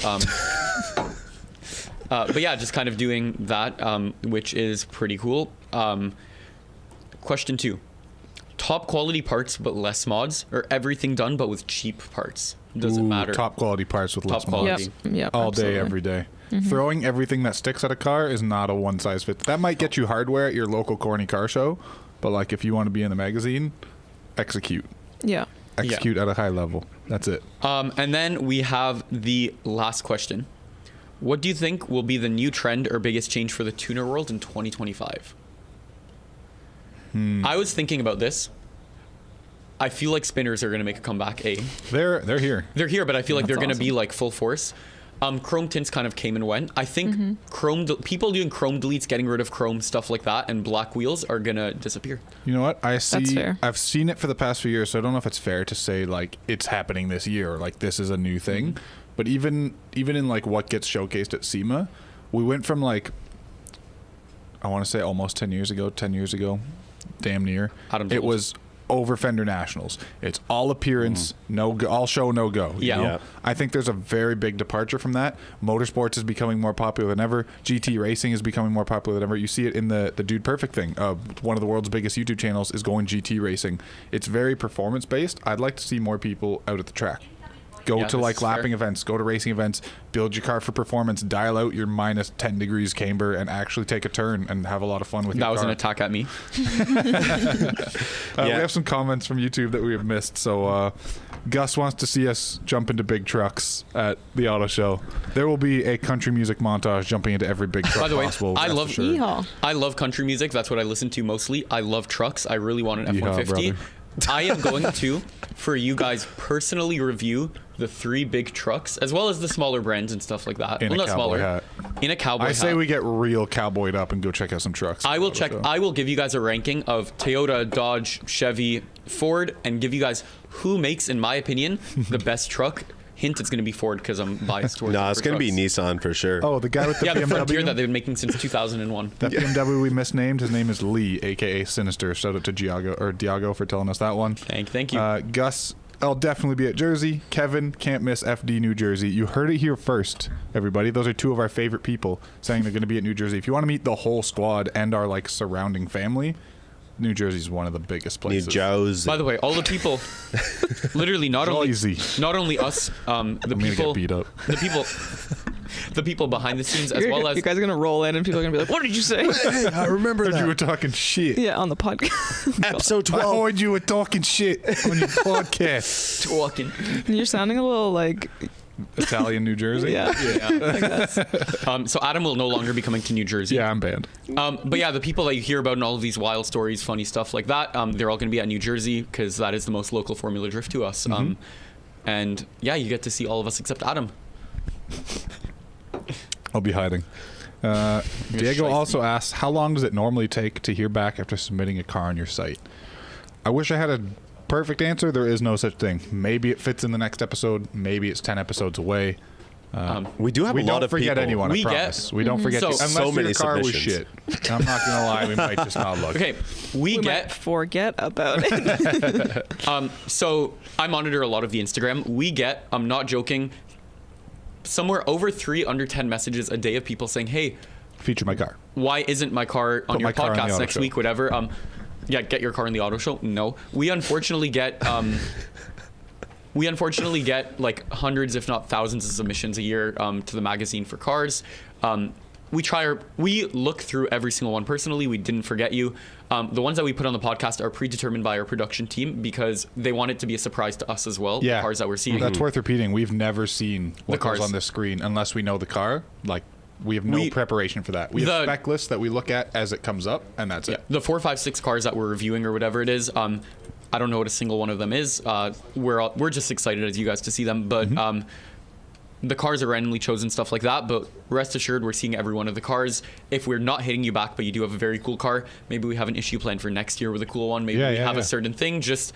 But yeah, just kind of doing that, which is pretty cool. Question 2. Top quality parts but less mods, or everything done but with cheap parts? doesn't matter. Top quality parts with less Top money. quality. Yep, All absolutely. day, every day. Throwing everything that sticks at a car is not a one size fits. That might get you hardware at your local corny car show, but like if you want to be in the magazine, execute Yeah. at a high level. That's it. And then we have the last question. What do you think will be the new trend or biggest change for the tuner world in 2025? I was thinking about this. I feel like spinners are going to make a comeback. They're here. They're here, but I feel like they're That's going to be awesome. like full force. Chrome tints kind of came and went. I think people doing chrome deletes, getting rid of chrome, stuff like that, and black wheels are going to disappear. You know what? That's fair. I've seen it for the past few years, so I don't know if it's fair to say like it's happening this year or like this is a new thing. But even in like what gets showcased at SEMA, we went from like I want to say almost 10 years ago, damn near. Adam's It old. was over Fender Nationals. It's all appearance, no go, all show, no go. you Yeah. know? Yeah. I think there's a very big departure from that. Motorsports is becoming more popular than ever. GT racing is becoming more popular than ever. You see it in the Dude Perfect thing. One of the world's biggest YouTube channels is going GT racing. It's very performance based. I'd like to see more people out at the track. Go Yeah, to this like is fair. lapping events, go to racing events, build your car for performance, dial out your minus 10 degrees camber and actually take a turn and have a lot of fun with your That was car. an attack at me. We have some comments from YouTube that we have missed. So Gus wants to see us jump into big trucks at the auto show. There will be a country music montage jumping into every big truck By the way, possible. I that's love- for sure. Yeehaw. I love country music. That's what I listen to mostly. I love trucks. I really want an Yeehaw, F-150. brother. I am going to, for you guys, personally review the 3 big trucks, as well as the smaller brands and stuff like that. In a not cowboy smaller. hat. In a cowboy I say hat. we get real cowboyed up and go check out some trucks. I will Auto check. show. I will give you guys a ranking of Toyota, Dodge, Chevy, Ford, and give you guys who makes, in my opinion, the best truck. Hint: it's going to be Ford because I'm biased towards. No, it's going to be Nissan for sure. Oh, the guy with the Yeah, the Frontier that BMW. they've been making since 2001. That BMW we misnamed. His name is Lee, aka Sinister. Shout out to Diago for telling us that one. Thank you. Gus, I'll definitely be at Jersey. Kevin, can't miss FD New Jersey. You heard it here first, everybody. Those are 2 of our favorite people saying they're going to be at New Jersey. If you want to meet the whole squad and our like surrounding family, New Jersey's one of the biggest New places. Joe's. By the way, all the people, literally not only Noisy. not only us, the I'm gonna people, get beat up. the people behind the scenes, as well as you guys are gonna roll in and people are gonna be like, "What did you say?" Hey, I remember Heard that. you were talking shit. Yeah, on the podcast. Episode I 12. heard you were talking shit on your podcast. talking. You're sounding a little like, Italian New Jersey. yeah. I guess. So Adam will no longer be coming to New Jersey. Yeah, I'm banned. But yeah, the people that you hear about in all of these wild stories, funny stuff like that, they're all going to be at New Jersey because that is the most local Formula Drift to us. And yeah, you get to see all of us except Adam. I'll be hiding. Diego also asks, how long does it normally take to hear back after submitting a car on your site? I wish I had a perfect answer. There is no such thing. Maybe it fits in the next episode. Maybe it's 10 episodes away. We do have We a lot don't of forget people. anyone. We I get- promise. We don't forget So- you. Unless so your many car was submissions. shit. I'm not gonna lie. We might just not look. Okay, we We get might forget about it. so I monitor a lot of the Instagram. We get, I'm not joking, somewhere over 3 under 10 messages a day of people saying, "Hey, Feature my car. why isn't my car on Put your my car on the podcast auto next show." week?" Whatever. Yeah, get your car in the auto show. No, we unfortunately get like hundreds, if not thousands, of submissions a year to the magazine for cars. We look through every single one personally. We didn't forget you. The ones that we put on the podcast are predetermined by our production team because they want it to be a surprise to us as well. Yeah, The cars that we're seeing. That's worth repeating. We've never seen what cars. goes on this screen unless we know the car. Like we have no preparation for that. We have The- spec lists that we look at as it comes up, and that's Yeah, it. the 4, 5, 6 cars that we're reviewing or whatever it is. I don't know what a single one of them is. We're just excited as you guys to see them, but the cars are randomly chosen, stuff like that. But rest assured, we're seeing every one of the cars. If we're not hitting you back, but you do have a very cool car, maybe we have an issue planned for next year with a cool one. Maybe Yeah, we yeah, have yeah. a certain thing. Just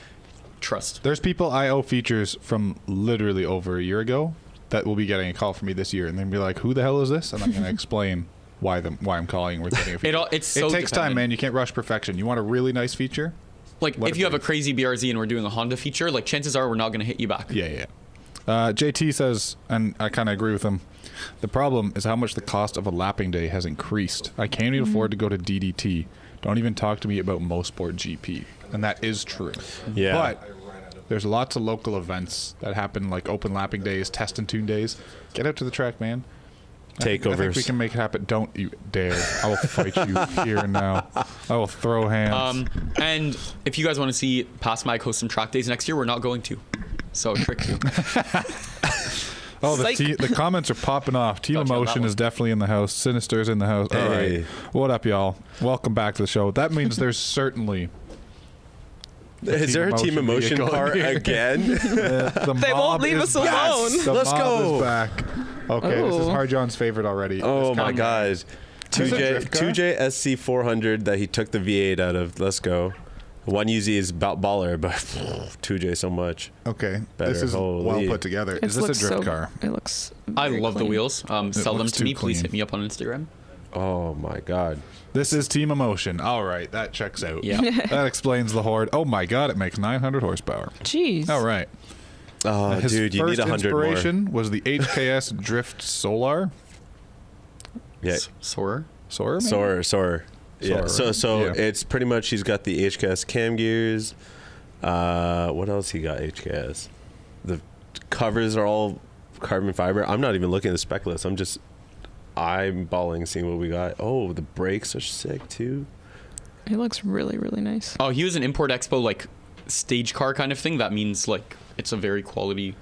trust. There's people I owe features from literally over a year ago that will be getting a call from me this year, and then be like, "Who the hell is this?" And I'm going to explain why I'm calling. And we're getting a feature. It's so it takes time, dependent. man. You can't rush perfection. You want a really nice feature? Like Let if it you have a breathe. crazy BRZ and we're doing a Honda feature, like chances are we're not going to hit you back. Yeah. JT says, and I kind of agree with him, the problem is how much the cost of a lapping day has increased. I can't even afford to go to DDT. Don't even talk to me about Mosport GP. And that is true. Yeah. But There's lots of local events that happen, like open lapping days, test and tune days. Get out to the track, man. I think we can make it happen. Don't you dare. I will fight you here and now. I will throw hands. And if you guys want to see PASMAG host some track days next year, we're not going to. So trick you. Oh, the comments are popping off. Team Emotion is definitely in the house. Sinister's in the house. All right. What up, y'all? Welcome back to the show. That means there's certainly... Is there a Team Emotion car again? They won't leave us alone. Let's go. Is back. Okay, this is Harjon's favorite already. Oh my gosh. 2J SC400 that he took the V8 out of. Let's go. One Uzi is about baller, but 2J so much. Okay, better. This is well put together. Is this a drift car? It looks. I love clean. the wheels. Sell them to me. Please hit me up on Instagram. Oh my god. This is Team Emotion. All right, that checks out. Yeah. That explains the Horde. Oh my god, it makes 900 horsepower. Jeez. All right. Oh, His dude, you need first 100 more. inspiration was the HKS Drift Solar. Yeah. Soarer. Soarer? Soarer. Yeah. Soarer, So right? it's pretty much he's got the HKS cam gears. What else he got? HKS. The covers are all carbon fiber. I'm not even looking at the spec list. I'm just eyeballing, seeing what we got. Oh, the brakes are sick too. It looks really, really nice. Oh, he was an Import Expo like stage car kind of thing. That means like it's a very quality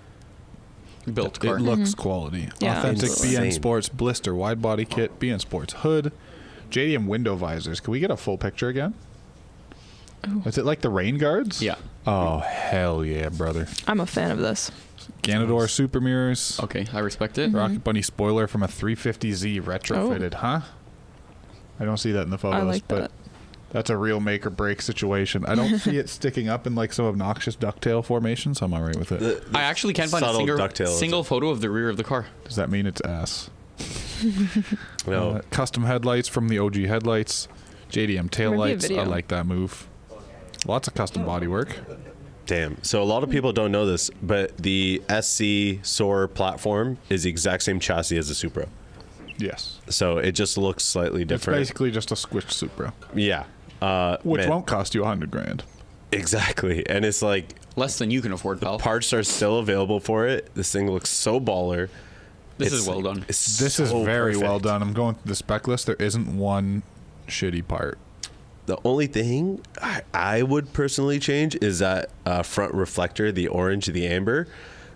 built car. It looks quality. Yeah, Authentic absolutely. BN Sports blister wide body kit, BN Sports hood, JDM window visors. Can we get a full picture again? Ooh. Is it like the rain guards? Yeah. Oh, hell yeah, brother. I'm a fan of this. Ganador super mirrors. Okay, I respect it. Rocket Bunny spoiler from a 350Z retrofitted, huh? I don't see that in the photos, I like but that. that's a real make or break situation. I don't see it sticking up in like some obnoxious ducktail formation, so I'm all right with it. I actually can't find a single photo of the rear of the car. Does that mean it's ass? No. Custom headlights from the OG headlights. JDM tail Maybe a lights. I video. like that move. Lots of custom bodywork. Damn. So a lot of people don't know this, but the SC Soarer platform is the exact same chassis as the Supra. Yes. So it just looks slightly It's different. basically just a squished Supra, Yeah. which man, won't cost you $100,000. Exactly. And it's like Less than you can afford, pal. parts are still available for it. This thing looks so baller. This is well done. This This is very well done. I'm going through the spec list. There isn't one shitty part. The only thing I would personally change is that front reflector, the orange, the amber.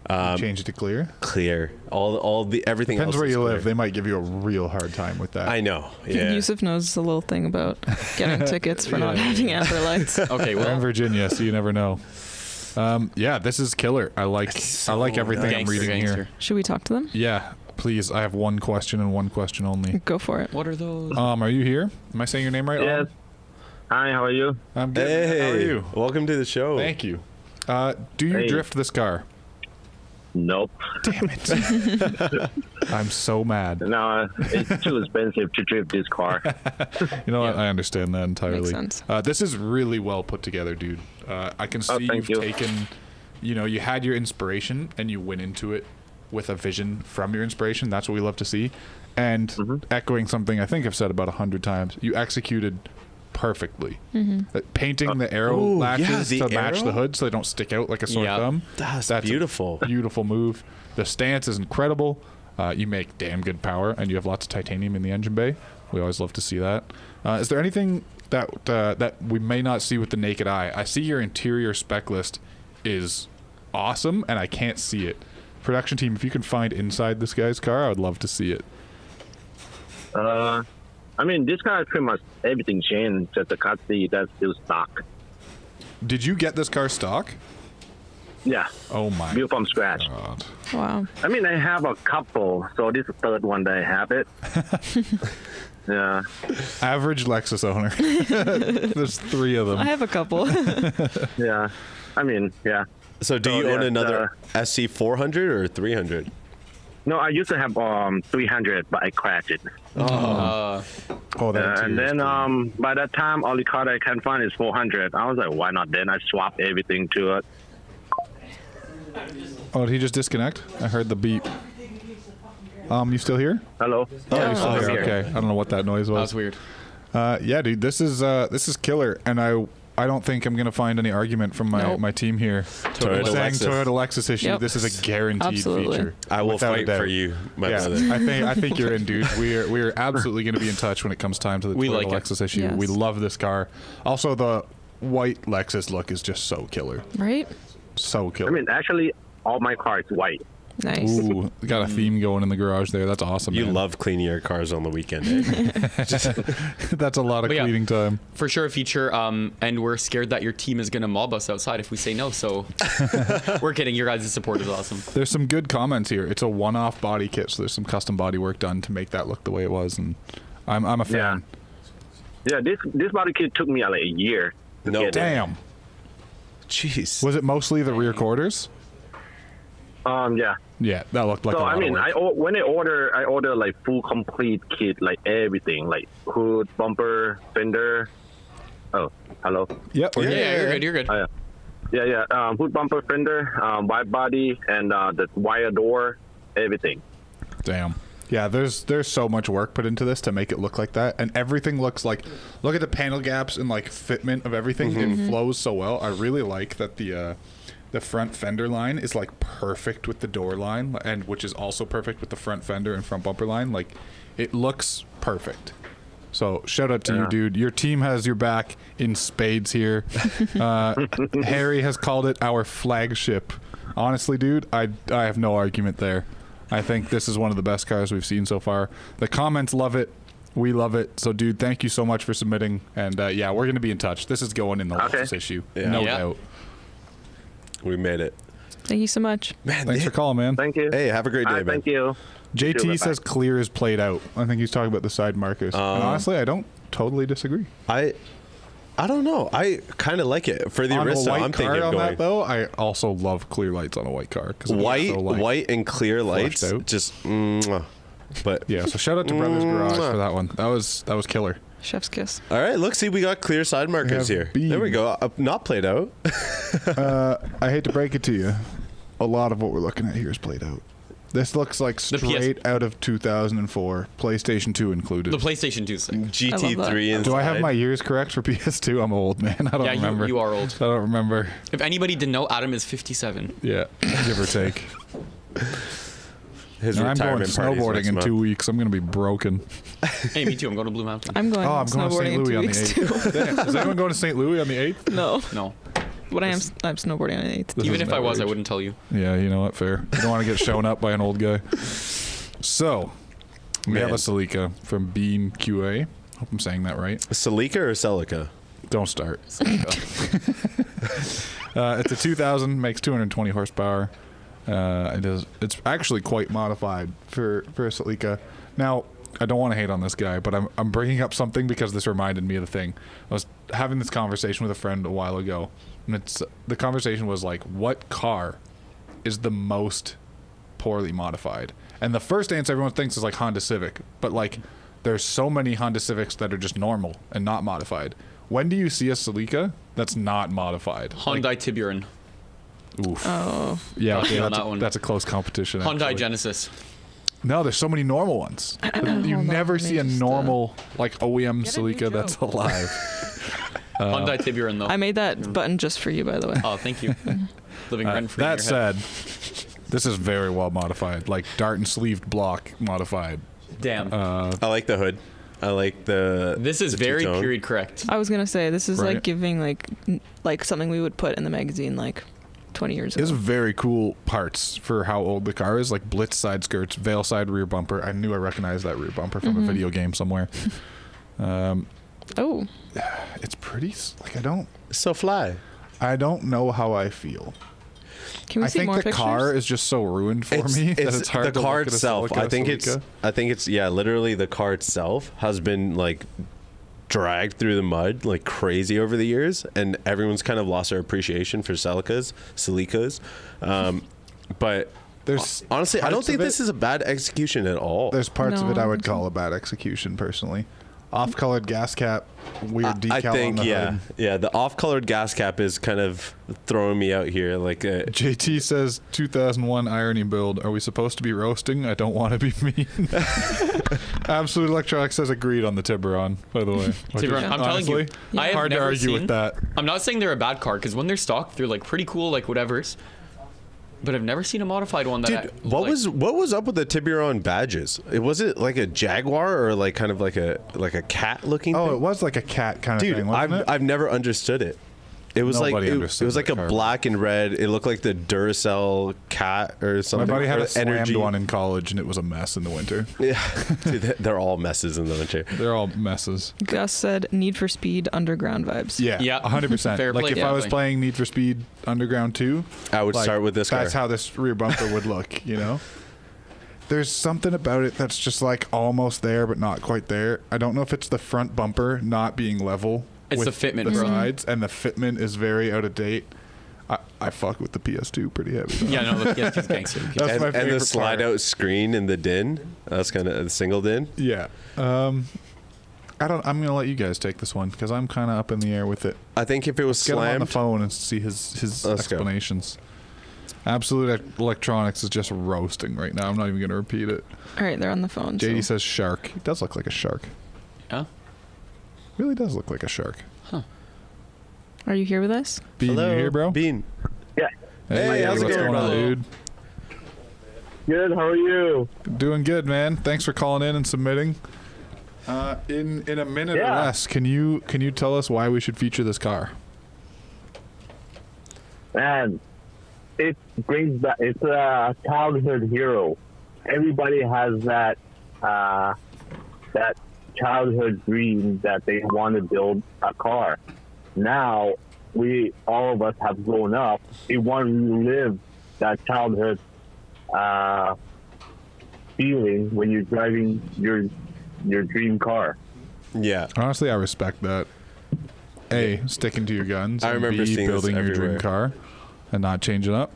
Change it to clear. Clear. All the everything Depends else where is you clear. live. They might give you a real hard time with that. I know. Yeah. Yusuf knows a little thing about getting tickets for not having amber lights. Okay, We're in well, Virginia, so you never know. Yeah, this is killer. I like everything I'm reading here. Should we talk to them? Yeah, please. I have one question and one question only. Go for it. what are those? Are you here? Am I saying your name right? Yes. Hi, how are you? I'm good. Hey, How are you? welcome to the show. Thank you. Do you Hey. drift this car? Nope. Damn it. I'm so mad. No, it's too expensive to drive this car. You know what? I understand that entirely. Makes sense. This is really well put together, dude. I can see thank you've you. taken, you had your inspiration and you went into it with a vision from your inspiration. That's what we love to see. And echoing something I think I've said about 100 times, you executed perfectly. Painting the arrow Ooh, latches yeah, the to match arrow? the hood so they don't stick out like a sore Yeah. thumb. That's a beautiful. beautiful move. The stance is incredible. You make damn good power, and you have lots of titanium in the engine bay. We always love to see that. Is there anything that we may not see with the naked eye? I see your interior spec list is awesome, and I can't see it. Production team, if you can find inside this guy's car, I would love to see it. I mean, this car is pretty much everything changed. Just the car seat that's still stock. Did you get this car stock? Yeah, Oh my built from scratch. god. Wow. I mean, I have a couple, so this is the third one that I have it. Yeah. Average Lexus owner. There's 3 of them. I have a couple. Yeah. I mean, yeah. So do you So, own yeah, another SC400 or 300? No, I used to have 300, but I crashed it. Oh, that And then by that time, only car that I can find is 400. I was like, why not? Then I swapped everything to it. Oh, did he just disconnect? I heard the beep. You still here? Hello? Oh, you're still I'm here. Okay. I don't know what that noise That was. was weird. Yeah, dude, this is killer, and I I don't think I'm going to find any argument from my team here. Toyota Saying Lexus. Toyota Lexus issue. Yep. This is a guaranteed Absolutely. feature. I will Without a fight doubt. for you, my Yeah, brother. I think you're in, dude. We're absolutely going to be in touch when it comes time to the We Toyota like it. Lexus issue. Yes. We love this car. Also, the white Lexus look is just so killer. Right? So killer. I mean, actually, all my car is white. Nice. Ooh, got a theme going in the garage there. That's awesome. You man. love cleaning your cars on the weekend, eh? That's a lot of But yeah. cleaning time. For sure a feature, and we're scared that your team is going to mob us outside if we say no, so we're kidding. Your guys' support is awesome. There's some good comments here. It's a one-off body kit, so there's some custom body work done to make that look the way it was, and I'm a fan. Yeah, this body kit took me like a year. To No. get it. Damn. Jeez. Was it mostly the rear quarters? Yeah. Yeah, that looked like So a lot I mean, of work. when I order like full complete kit, like everything, like hood, bumper, fender. Oh, hello. Yep. Yeah, you're good. You're good. Yeah. Hood, bumper, fender, wide body, and the wire door, everything. Damn. Yeah, there's so much work put into this to make it look like that, and everything looks like. Look at the panel gaps and like fitment of everything. It flows so well. I really like that the front fender line is like perfect with the door line, and which is also perfect with the front fender and front bumper line. Like, it looks perfect. So shout out to you, dude. Your team has your back in spades here. Harry has called it our flagship. Honestly, dude, I have no argument there. I think this is one of the best cars we've seen so far. The comments love it. We love it. So, dude, thank you so much for submitting. And, yeah, we're going to be in touch. This is going in the Lexus issue. Yeah. No Yeah. doubt. We made it. Thank you so much. Man, Thanks for calling, man. Thank you. Hey, have a great day, man. Thank you. JT Bye-bye. says clear is played out. I think he's talking about the side markers. And honestly, I don't totally disagree. I don't know. I kind of like it. For the On a Arista, white I'm car thinking of on going that, though, I also love clear lights on a white car. Cause white and clear lights. out. Just, mwah. But Yeah, so shout out to Brothers Garage for that one. That was killer. Chef's kiss. all right, look, see, we got clear side markers have here. beam. There we go. Not played out. I hate to break it to you. A lot of what we're looking at here is played out. This looks like The straight out of 2004, PlayStation 2 included. The PlayStation 2 is sick. GT3 inside. Do I have my years correct for PS2? I'm old, man. I don't Yeah, remember. you are old. I don't remember. If anybody didn't know, Adam is 57. Yeah, give or take. His And I'm going retirement party is snowboarding next in month. 2 weeks. I'm going to be broken. Hey, me too. I'm going to Blue Mountain. I'm going I'm going to snowboarding St. in 2 Louis on the weeks 8th. too. Damn, is anyone going to St. Louis on the 8th? No. No. But I'm snowboarding on the 8th. This Even is if I was, I outrage. wouldn't tell you. Yeah, you know what? Fair. You don't want to get shown up by an old guy. So, we have a Man. Celica from Beam QA. Hope I'm saying that right. Celica or Celica? Don't start. It's a 2000, makes 220 horsepower. It's actually quite modified for a Celica. Now, I don't want to hate on this guy, but I'm bringing up something because this reminded me of the thing. I was having this conversation with a friend a while ago, and the conversation was like, what car is the most poorly modified? And the first answer everyone thinks is like Honda Civic, but like there's so many Honda Civics that are just normal and not modified. When do you see a Celica that's not modified? Hyundai Tiburon. Oof. Oh. Yeah, Lucky okay, on that's, that one. that's a close competition. Hyundai actually. Genesis. No, there's so many normal ones. You Hold on, never let me see a just, normal like OEM Get a new Celica that's joke. alive. Hyundai Tiburon, though. I made that button just for you, by the way. Oh, thank you. Living rent free. That said, this is very well modified, like dart and sleeved block modified. Damn. I like the hood. I like the. This is the very two-tone. period correct. I was gonna say this is Right. like giving like something we would put in the magazine like 20 years It's ago. very cool parts for how old the car is, like blitz side skirts, veil side rear bumper. I knew I recognized that rear bumper from a video game somewhere. Oh, It's pretty. Like I So fly. don't know how I feel. can we I see think more the pictures? car is just so ruined for me that it's hard the to car look at a itself. Celica, I think Celica. it's yeah. Literally, the car itself has been like dragged through the mud like crazy over the years, and everyone's kind of lost their appreciation for Celicas. But There's honestly, I don't parts think of this it- is a bad execution at all. There's parts of No, it I I would don't call a bad execution personally. Off-colored gas cap, weird decal I think, on the yeah. hood. Yeah, the off-colored gas cap is kind of throwing me out here. Like, JT says 2001 irony build. Are we supposed to be roasting? I don't want to be mean. Absolute Electronics says agreed on the Tiburon, by the way. Tiburon, I'm telling you, I have hard to never argue seen, with that. I'm not saying they're a bad car, because when they're stock, they're like pretty cool, like whatever's. But I've never seen a modified one that. dude, what was up with the Tiburon badges? Was it like a Jaguar or like kind of like a cat looking? Oh, thing? it was like a cat kind of Dude, thing, wasn't it? I've never understood it. It was Nobody like it understood was like a that car. black and red. It looked like the Duracell cat or My something. buddy had or a slammed one in college, and it was a mess in the winter. Yeah, dude, they're all messes in the winter. They're all messes. Gus said Need for Speed Underground vibes. Yeah, Yeah. 100%. Fair Like play, if yeah. I was playing Need for Speed Underground 2, I would like, start with this car. That's how this rear bumper would look, you know? There's something about it that's just like almost there, but not quite there. I don't know if it's the front bumper not being level. It's with the fitment, the bro. sides, and the fitment is very out of date. I fuck with the PS2 pretty heavy. though. Yeah, no, yeah, he's gangster. That's and, my and the favorite slide part. out screen in the din. That's kind of a single din. Yeah. I'm gonna let you guys take this one because I'm kind of up in the air with it. I think if it was Get him on the slammed, phone and see his Let's go. explanations. Absolute Electronics is just roasting right now. I'm not even gonna repeat it. All right, they're on the phone. Jadie so. says shark. He does look like a shark. Yeah. Really does look like a shark. Are you here with us? Bean, hello, you here, bro? Bean. Yeah. Hey, how's it what's going, going on, brother? dude? Good. How are you? Doing good, man. Thanks for calling in and submitting. In a minute or Yeah. less, can you tell us why we should feature this car? Man, it brings back. It's a childhood hero. Everybody has that that childhood dream that they want to build a car. Now, all of us have grown up. We want to relive that childhood feeling when you're driving your dream car. Yeah. Honestly, I respect that. A, sticking to your guns. I and remember B, seeing this building your dream everywhere. car and not changing up.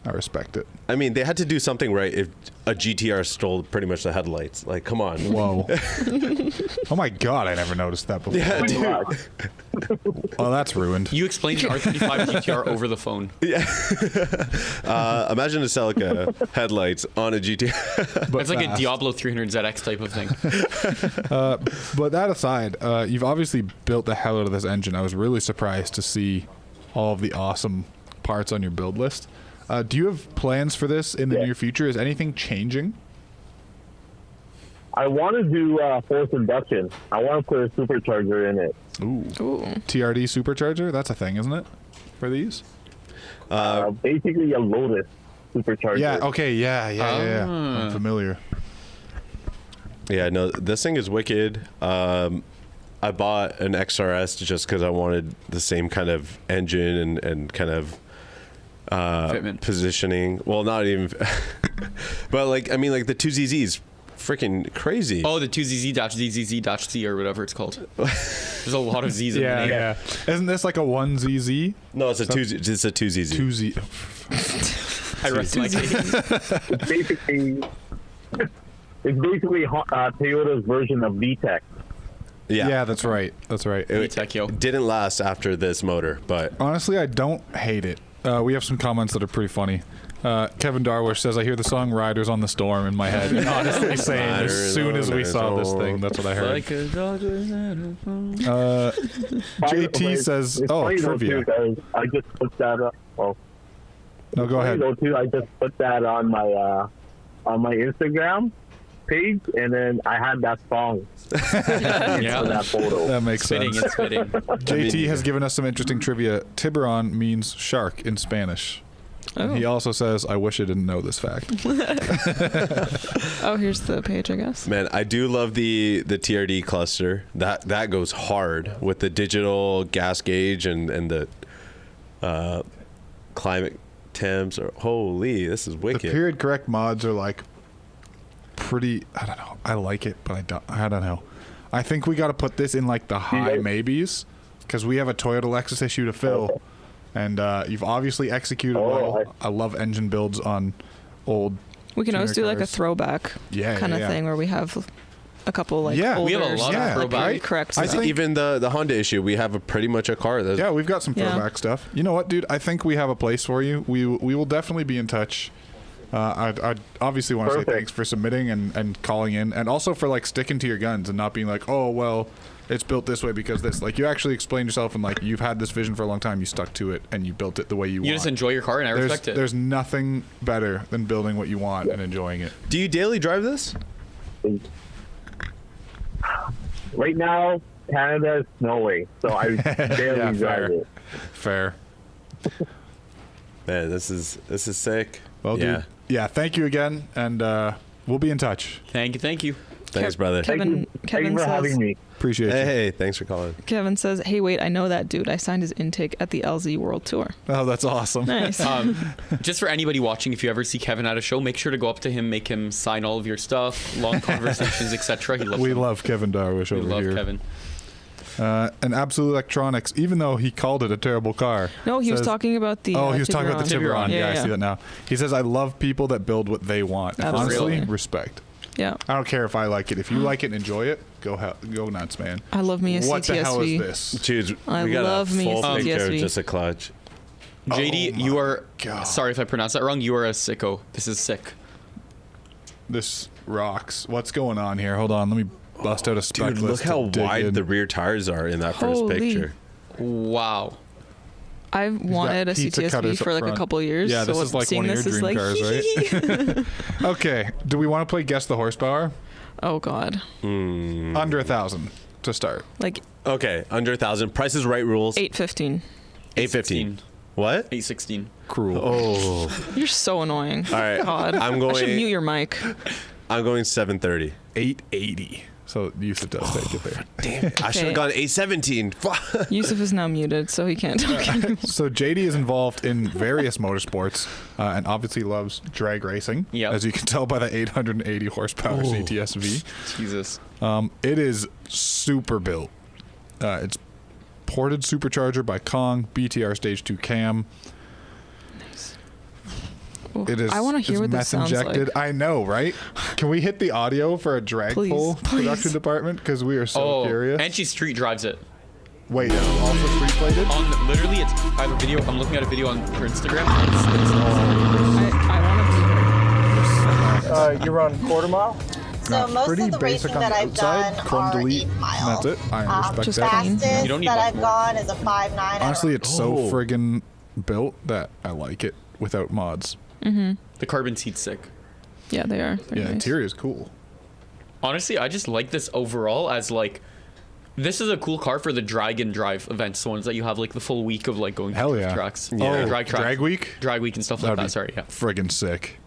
I respect it. I mean, they had to do something right if a GTR stole pretty much the headlights. Like, come on. Whoa. Oh my God, I never noticed that before. Yeah, dude. Oh, that's ruined. You explained the R35 GTR over the phone. Imagine a Celica headlights on a GTR. But It's like a fast. Diablo 300ZX type of thing. But that aside, you've obviously built the hell out of this engine. I was really surprised to see all of the awesome parts on your build list. Do you have plans for this in the near future? Is anything changing? I want to do forced induction. I want to put a supercharger in it. Ooh. TRD supercharger? That's a thing, isn't it? For these? Basically a Lotus supercharger. Yeah, okay, yeah. Ah. I'm familiar. Yeah, no, this thing is wicked. I bought an XRS just because I wanted the same kind of engine and kind of Fitment. positioning. Well, not even, but like, I mean, like the 2ZZ's freaking crazy. Oh, the 2ZZ-ZZZ-C or whatever it's called. There's a lot of Z's in the name. Yeah. Isn't this like a 1ZZ? No, it's a 2ZZ. 2Z. I rest my case. It's basically Toyota's version of VTEC. Yeah. That's right. That's right. VTEC, yo. Didn't last after this motor, but Honestly, I don't hate it. We have some comments that are pretty funny. Kevin Darwish says, I hear the song Riders on the Storm in my head. And honestly saying, as Riders soon as on we the saw this Storm. thing, that's what I heard. Like a Dodgers and a JT says, It's oh, funny though, trivia. too, 'cause I just put that up. Oh, No, go funny ahead. though, too, I just put that on my Instagram page, and then I had that song for Yeah. that photo. That makes Spitting sense. and spitting. JT has given us some interesting trivia. Tiburon means shark in Spanish. And he also says, I wish I didn't know this fact. Oh, here's the page, I guess. man, I do love the TRD cluster. That goes hard with the digital gas gauge and the climate temps. Holy, this is The wicked. period correct mods are like pretty, I don't know. I like it, but I don't know. I think we got to put this in like the high maybes because we have a Toyota Lexus issue to fill. And you've obviously executed well. I love engine builds on old. We can always do tuner like a cars. throwback Yeah, kind of yeah. thing where we have a couple like Yeah. older We have a lot of Yeah, throwback. right? correct. I think- Even the Honda issue, we have pretty much a car. That's, Yeah, we've got some Yeah. throwback stuff. You know what, dude? I think we have a place for you. We will definitely be in touch. I obviously want to say Perfect. thanks for submitting and calling in, and also for like sticking to your guns and not being like, oh well, it's built this way because this. Like you actually explained yourself and like you've had this vision for a long time. You stuck to it and you built it the way you want. You just enjoy your car, and I respect it. There's nothing better than building what you want and enjoying it. Do you daily drive this? Right now, Canada is snowing, so I barely Yeah, drive fair. it. Fair. Man, this is sick. Well, yeah. dude. Yeah. Thank you again, and we'll be in touch. Thank you. Thanks, brother. Kevin Thank you for says, having me. Appreciate you. Hey, thanks for calling. Kevin says, "Hey, wait, I know that dude. I signed his intake at the LZ World Tour." Oh, that's awesome. Nice. Just for anybody watching, if you ever see Kevin at a show, make sure to go up to him, make him sign all of your stuff, long conversations, etc. He loves We them. love Kevin Darwish We over love here. Kevin. And Absolute Electronics, even though he called it a terrible car. No, he was says- talking about the. Oh, he was talking about the Tiburon. Tiburon. Yeah, I Yeah. see that now. He says, I love people that build what they want. And Absolutely. honestly, respect. Yeah, I don't care if I like it. If you like it and enjoy it, go nuts, man. I love me a What the hell is CTS-V. this? Dude, I we got love a me a full picture CTS-V. of just a clutch. Jadie, Oh you my are. God. Sorry if I pronounced that wrong. You are a sicko. This is sick. This rocks. What's going on here? Hold on. Let me bust out a spec Dude, look list how to dig wide in. the rear tires are in that first Holy. picture. Wow. I've wanted a pizza CTS-V cutters for up like a front. couple of years. Yeah, this so is like seeing one of this your is dream like, cars, right? Okay. Do we want to play Guess the Horsepower? Oh God, Under 1,000 to start. like Okay, under 1,000. Price is Right rules. 815. 815. What? 816. Cruel. Oh, You're so annoying. all right. God, I'm I should mute going. your mic. I'm going 730. 880. So Yusuf does take it there. Damn, I should Okay. have gone 817. Fuck. Yusuf is now muted, so he can't talk anymore. So Jadie is involved in various motorsports and obviously loves drag racing. Yep. As you can tell by the 880 horsepower CTS-V. Jesus. It is super built. It's ported supercharger by Kong, BTR Stage 2 cam. It is. I want to hear it's what this meth sounds injected. like. I know, right? Can we hit the audio for a drag Please, pull please. production department? Because we are so Oh, curious. and she street drives it. Wait, also street plated? On literally, it's. I have a video. I'm looking at a video on her Instagram. I want to. You run quarter mile? So most pretty of the basic racing on that the I've outside. done Chrome are delete. 8 mile. And that's it. I respect just that. fine. Fastest You don't need that much I've more. gone is a 5.9. Honestly, it's so Oh. friggin' built that I like it without mods. The carbon seat's sick. Yeah, they are. They're Yeah, nice. interior is cool. Honestly, I just like this overall as like. This is a cool car for the drag and drive events, the ones that you have like the full week of like going to Hell drift yeah. tracks. Oh, drag tracks. drag week? Drag week and stuff like That'd that. be Sorry, yeah. friggin' sick.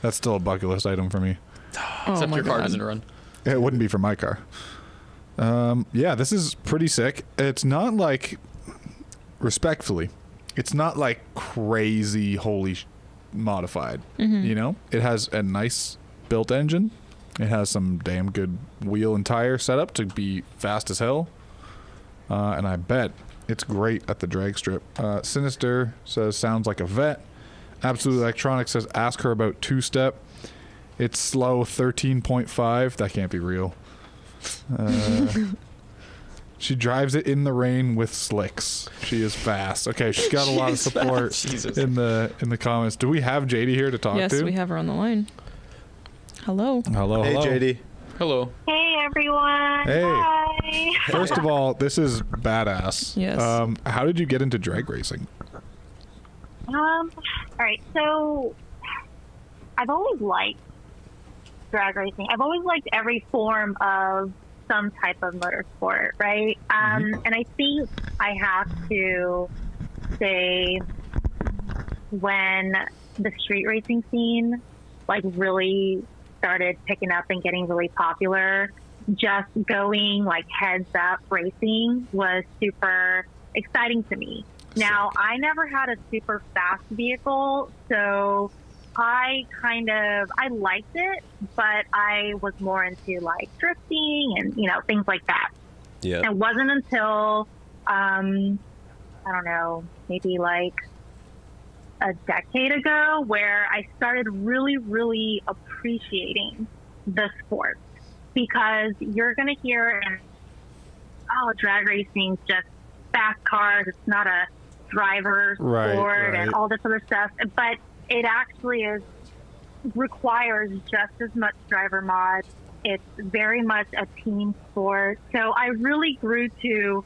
That's still a bucket list item for me. Oh Except my your car God. doesn't run. It wouldn't be for my car. Yeah, this is pretty sick. It's not like, respectfully, it's not like crazy modified. You know, it has a nice built engine. It has some damn good wheel and tire setup to be fast as hell. And I bet it's great at the drag strip. Sinister says sounds like a vet. Absolute Electronics says ask her about two-step. It's slow 13.5. That can't be real. She drives it in the rain with slicks. She is fast. Okay, she's got a lot of She's support fast. Jesus. in the comments. Do we have Jadie here to talk Yes, to? we have her on the line. Hello. Hello, Hey, hello. JD. Hello. Hey everyone. Hey. Hi. First of all, this is badass. Yes. How did you get into drag racing? All right. So I've always liked drag racing. I've always liked every form of some type of motorsport, right? And I think I have to say when the street racing scene like really started picking up and getting really popular, just going like heads up racing was super exciting to me. Now, I never had a super fast vehicle, so I liked it, but I was more into like drifting and, you know, things like that. Yeah. It wasn't until, I don't know, maybe like a decade ago where I started really, really appreciating the sport. because you're going to hear, oh, drag racing's just fast cars. It's not a driver sport and all this other stuff. But it actually requires just as much driver mod. It's very much a team sport. So I really grew to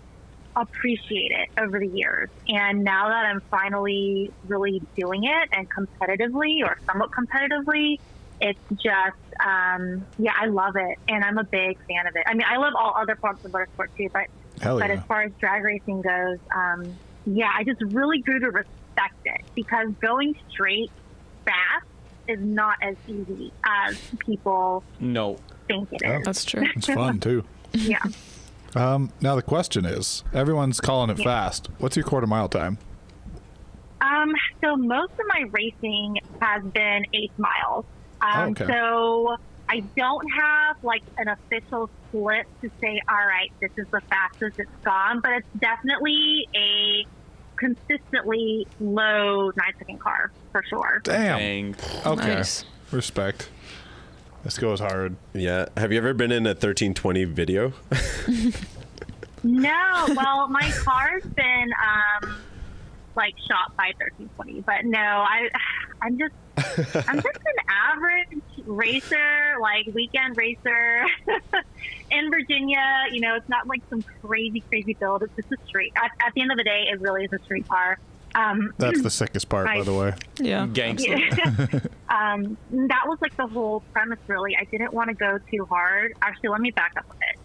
appreciate it over the years. And now that I'm finally really doing it and competitively or somewhat competitively, it's just, I love it. And I'm a big fan of it. I mean, I love all other forms of motorsport too, but as far as drag racing goes, I just really grew to respect it because going straight fast is not as easy as people think it is. That's true. It's fun too. Yeah. Now the question is, everyone's calling it fast. What's your quarter mile time? So most of my racing has been 8 miles. Okay. So I don't have like an official split to say, all right, this is the fastest it's gone, but it's definitely a consistently low 9-second car for sure. Damn. Okay. Nice. Respect. This goes hard. Yeah. Have you ever been in a 1320 video? No. Well, my car's been like shot by 1320, but no, I'm just an average racer, like weekend racer in Virginia. You know, it's not like some crazy build. It's just a street. At the end of the day, it really is a street car. That's the sickest part, by the way. Yeah. Gangster. That was like the whole premise, really. I didn't want to go too hard. Actually, let me back up a bit.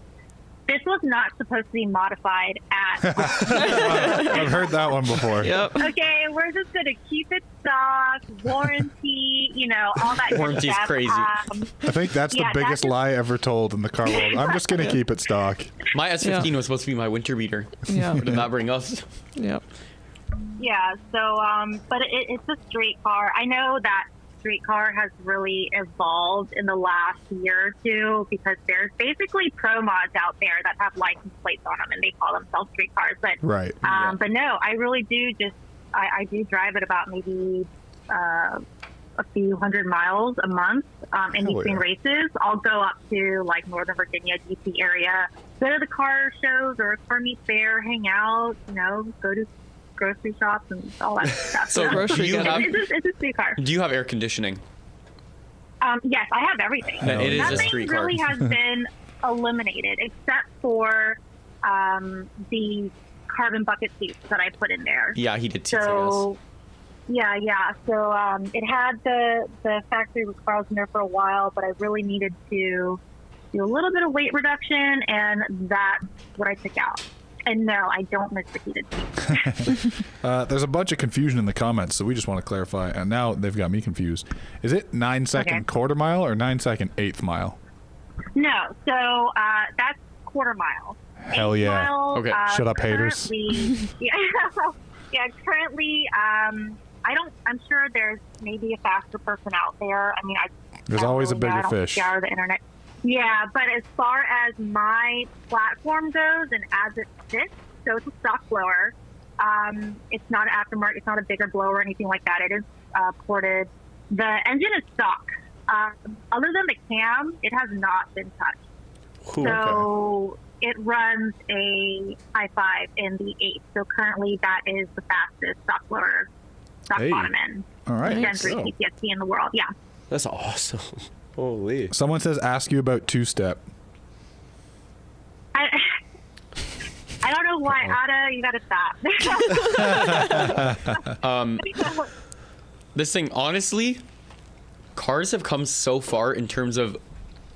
This was not supposed to be modified at I've heard that one before. Yep. Okay, we're just going to keep it stock, warranty, you know, all that good Warranty's stuff. crazy. I think that's the biggest lie ever told in the car world. I'm just going to keep it stock. My S15 was supposed to be my winter beater. Yeah. What did that bring us? Yep. Yeah, so, but it's a street car. I know that street car has really evolved in the last year or two because there's basically pro mods out there that have license plates on them and they call themselves street cars. But but no, I really do I do drive at about maybe a few hundred miles a month in between races. I'll go up to like Northern Virginia, DC area, go to the car shows or car meet fair, hang out, you know, go to grocery shops and all that stuff. So grocery it's a street car. Do you have air conditioning? Yes, I have everything. Then it is a Nothing street car. really has been eliminated except for the carbon bucket seats that I put in there. Yeah, he did So, yeah. So it had the factory withdrawals in there for a while, but I really needed to do a little bit of weight reduction, and that's what I took out. And no, I don't miss the heated seats. There's a bunch of confusion in the comments, so we just want to clarify. And now they've got me confused. Is it 9-second quarter mile or 9-second eighth mile? No, so that's quarter mile. Hell yeah. Mile, Okay. Shut up, haters. Currently, I'm sure there's maybe a faster person out there. I mean, There's always a bigger fish. Scour the internet. Yeah, but as far as my platform goes and as it sits, so it's a stock blower. It's not an aftermarket. It's not a bigger blower or anything like that. It is ported. The engine is stock. Other than the cam, it has not been touched. So it runs a i5 in the 8. So currently that is the fastest stock blower, stock bottom end. All right. Gen 3 CTS-V in the world. Yeah. That's awesome. Holy. Someone says, ask you about two-step. I don't know why, Ada, you gotta stop. This thing, honestly, cars have come so far in terms of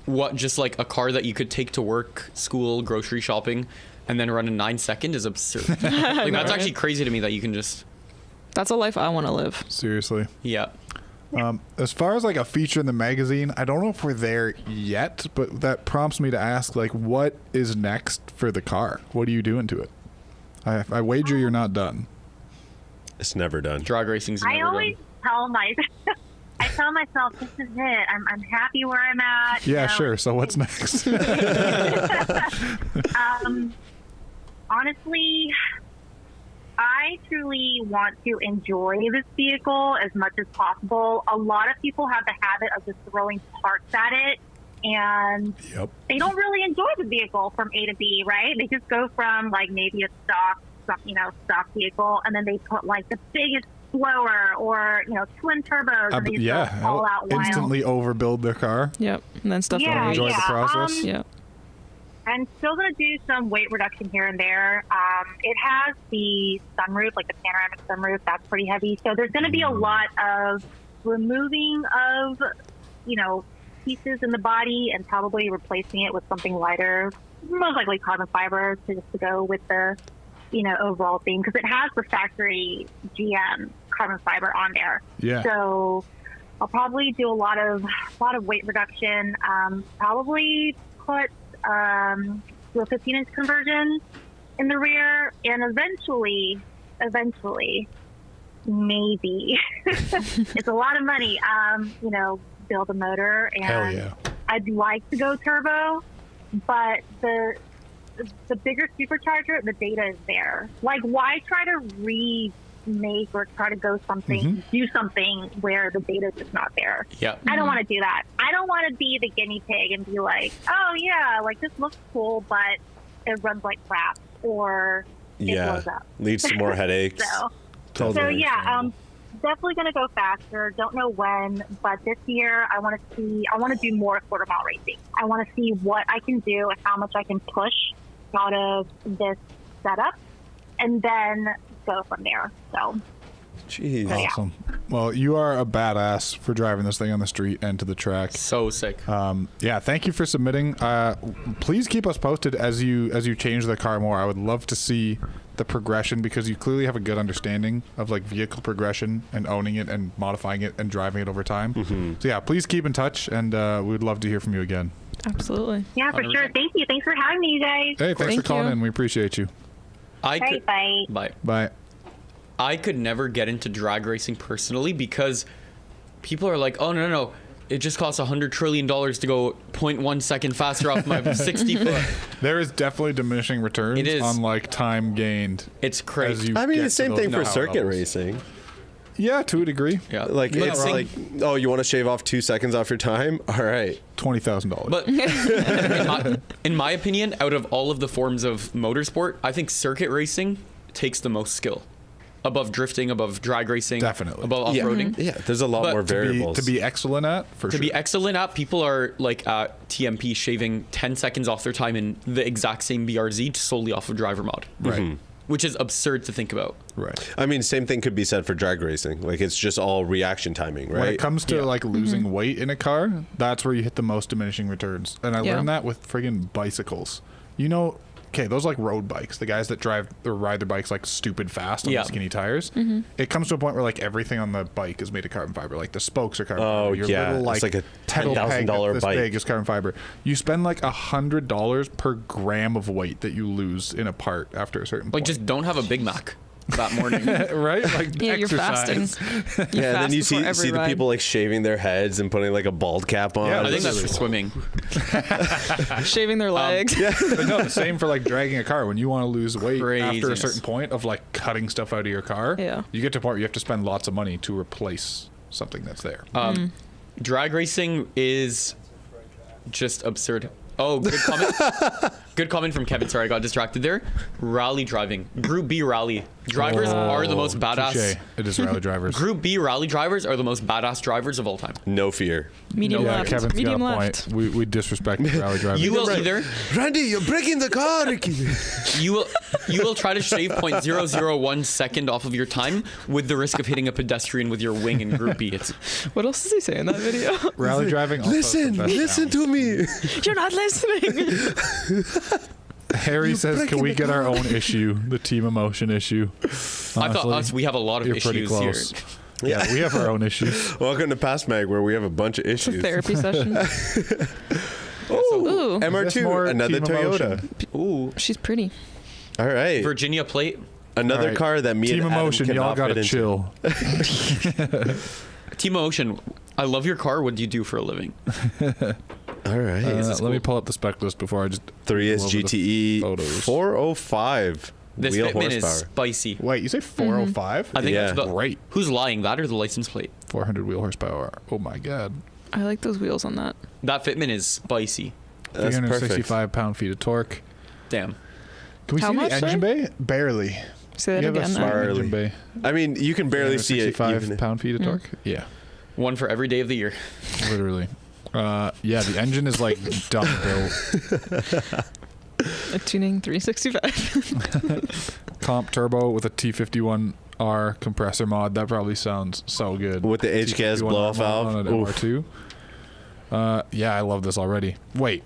what just like a car that you could take to work, school, grocery shopping, and then run in 9 seconds is absurd. Like that's actually crazy to me that you can just. That's a life I want to live. Seriously. Yeah. As far as like a feature in the magazine, I don't know if we're there yet, but that prompts me to ask, like, what is next for the car? What are you doing to it? I wager you're not done. It's never done. Drag racing's never I always done. tell myself, this is it. I'm happy where I'm at. Yeah, you know? sure. So what's next? Honestly, I truly want to enjoy this vehicle as much as possible. A lot of people have the habit of just throwing parts at it and they don't really enjoy the vehicle from A to B, right? They just go from like maybe a stock vehicle, and then they put like the biggest blower or twin turbos, and they just go all out wild. Instantly overbuild their car. Yep, and then stuff. Don't enjoy the process. I'm still going to do some weight reduction here and there. It has the sunroof, like the panoramic sunroof. That's pretty heavy. So there's going to be a lot of removing of, pieces in the body and probably replacing it with something lighter, most likely carbon fiber to go with the, overall theme, because it has the factory GM carbon fiber on there. Yeah. So I'll probably do a lot of weight reduction. Probably put do a 15-inch conversion in the rear, and eventually, maybe it's a lot of money. Build a motor, and I'd like to go turbo, but the bigger supercharger, the data is there. Like, why try to remake or try to go do something where the data is just not there? Yeah. I don't want to do that. I don't want to be the guinea pig and be like, oh yeah, like this looks cool, but it runs like crap, or it blows up. Leads to more headaches. So yeah, definitely going to go faster. Don't know when, but this year I want to do more quarter mile racing. I want to see what I can do and how much I can push out of this setup, and then go from there. So, jeez, awesome. Well, you are a badass for driving this thing on the street and to the track. So sick. Thank you for submitting. Please keep us posted as you change the car more. I would love to see the progression, because you clearly have a good understanding of like vehicle progression and owning it and modifying it and driving it over time. So yeah, please keep in touch, and we would love to hear from you again. Absolutely. Yeah, for 100%. Sure. Thank you. Thanks for having me, you guys. Hey, thanks for calling in. We appreciate you. Bye. I could never get into drag racing personally, because people are like, oh, no. It just costs $100 trillion to go 0.1 second faster off my 60 foot. There is definitely diminishing returns on like time gained. It's crazy. I mean, the same thing for circuit racing. Yeah, to a degree. Yeah. Like, it's like, oh, you want to shave off 2 seconds off your time? All right. $20,000. But in my opinion, out of all of the forms of motorsport, I think circuit racing takes the most skill. Above drifting, above drag racing, definitely, above off-roading. Yeah, there's a lot more variables. To be excellent at, to be excellent at, people are like at TMP shaving 10 seconds off their time in the exact same BRZ solely off of driver mod. Right. Which is absurd to think about. Right. I mean, same thing could be said for drag racing. Like, it's just all reaction timing, right? When it comes to like losing weight in a car, that's where you hit the most diminishing returns. And I learned that with friggin' bicycles. Okay, those like road bikes, the guys that drive or ride their bikes like stupid fast on the skinny tires. It comes to a point where like everything on the bike is made of carbon fiber. Like the spokes are carbon fiber. Your little it's like a $10,000 bike. Big is carbon fiber. You spend like $100 per gram of weight that you lose in a part after a certain point. Like, just don't have a Big Mac that morning. Right? Like you're fasting. And then you see the people like shaving their heads and putting like a bald cap on. Yeah, I think that's for swimming. Shaving their legs. But no, the same for like dragging a car. When you want to lose weight after a Craziness. certain point of like cutting stuff out of your car, you get to a point where you have to spend lots of money to replace something that's there. Drag racing is just absurd. Oh, good comment. Good comment from Kevin. Sorry, I got distracted there. Rally driving. Group B rally. Drivers are the most badass. Touché. It is rally drivers. Group B rally drivers are the most badass drivers of all time. No fear. Medium Yeah, left. Kevin's Medium got a left. point. We disrespect rally drivers. You will either Randy, you're breaking the car. you will try to shave 0.001 second off of your time with the risk of hitting a pedestrian with your wing in Group B. It's What else does he say in that video? Rally driving. Listen to me. You're not listening. Harry says, "Can we get our own issue, the team emotion issue?" Honestly, I thought we have a lot of you're pretty issues close. here. Yeah, we have our own issues. Welcome to PASMAG, where we have a bunch of It's a issues. therapy session. Ooh, MR2, another team Toyota. Ooh, she's pretty. All right. Virginia plate. Another All right. car that me Team and Adam emotion, cannot y'all gotta fit into. chill. Team Ocean. I love your car. What do you do for a living? All right. Let me pull up the spec list before I just 3S go over the GTE photos. 405 This wheel fitment is horsepower. spicy. Wait, you say 405? I think Yeah. that's the, Great. Who's lying? That or the license plate? 400 wheel horsepower. Oh my god. I like those wheels on that. That fitment is spicy. That's perfect. 365 pound-feet of torque. Damn. Can we How see much, the engine bay? Barely. Say that You have a again. smart Barely. engine bay. I mean, you can barely see it. 365 Even pound-feet of torque? Yeah, One for every day of the year. literally. Yeah, the engine is like dumb built. A tuning 365. Comp turbo with a T51R compressor mod. That probably sounds so good. With the HKS T51R blow-off mod on valve. an Oof. MR2. Yeah, I love this already. Wait.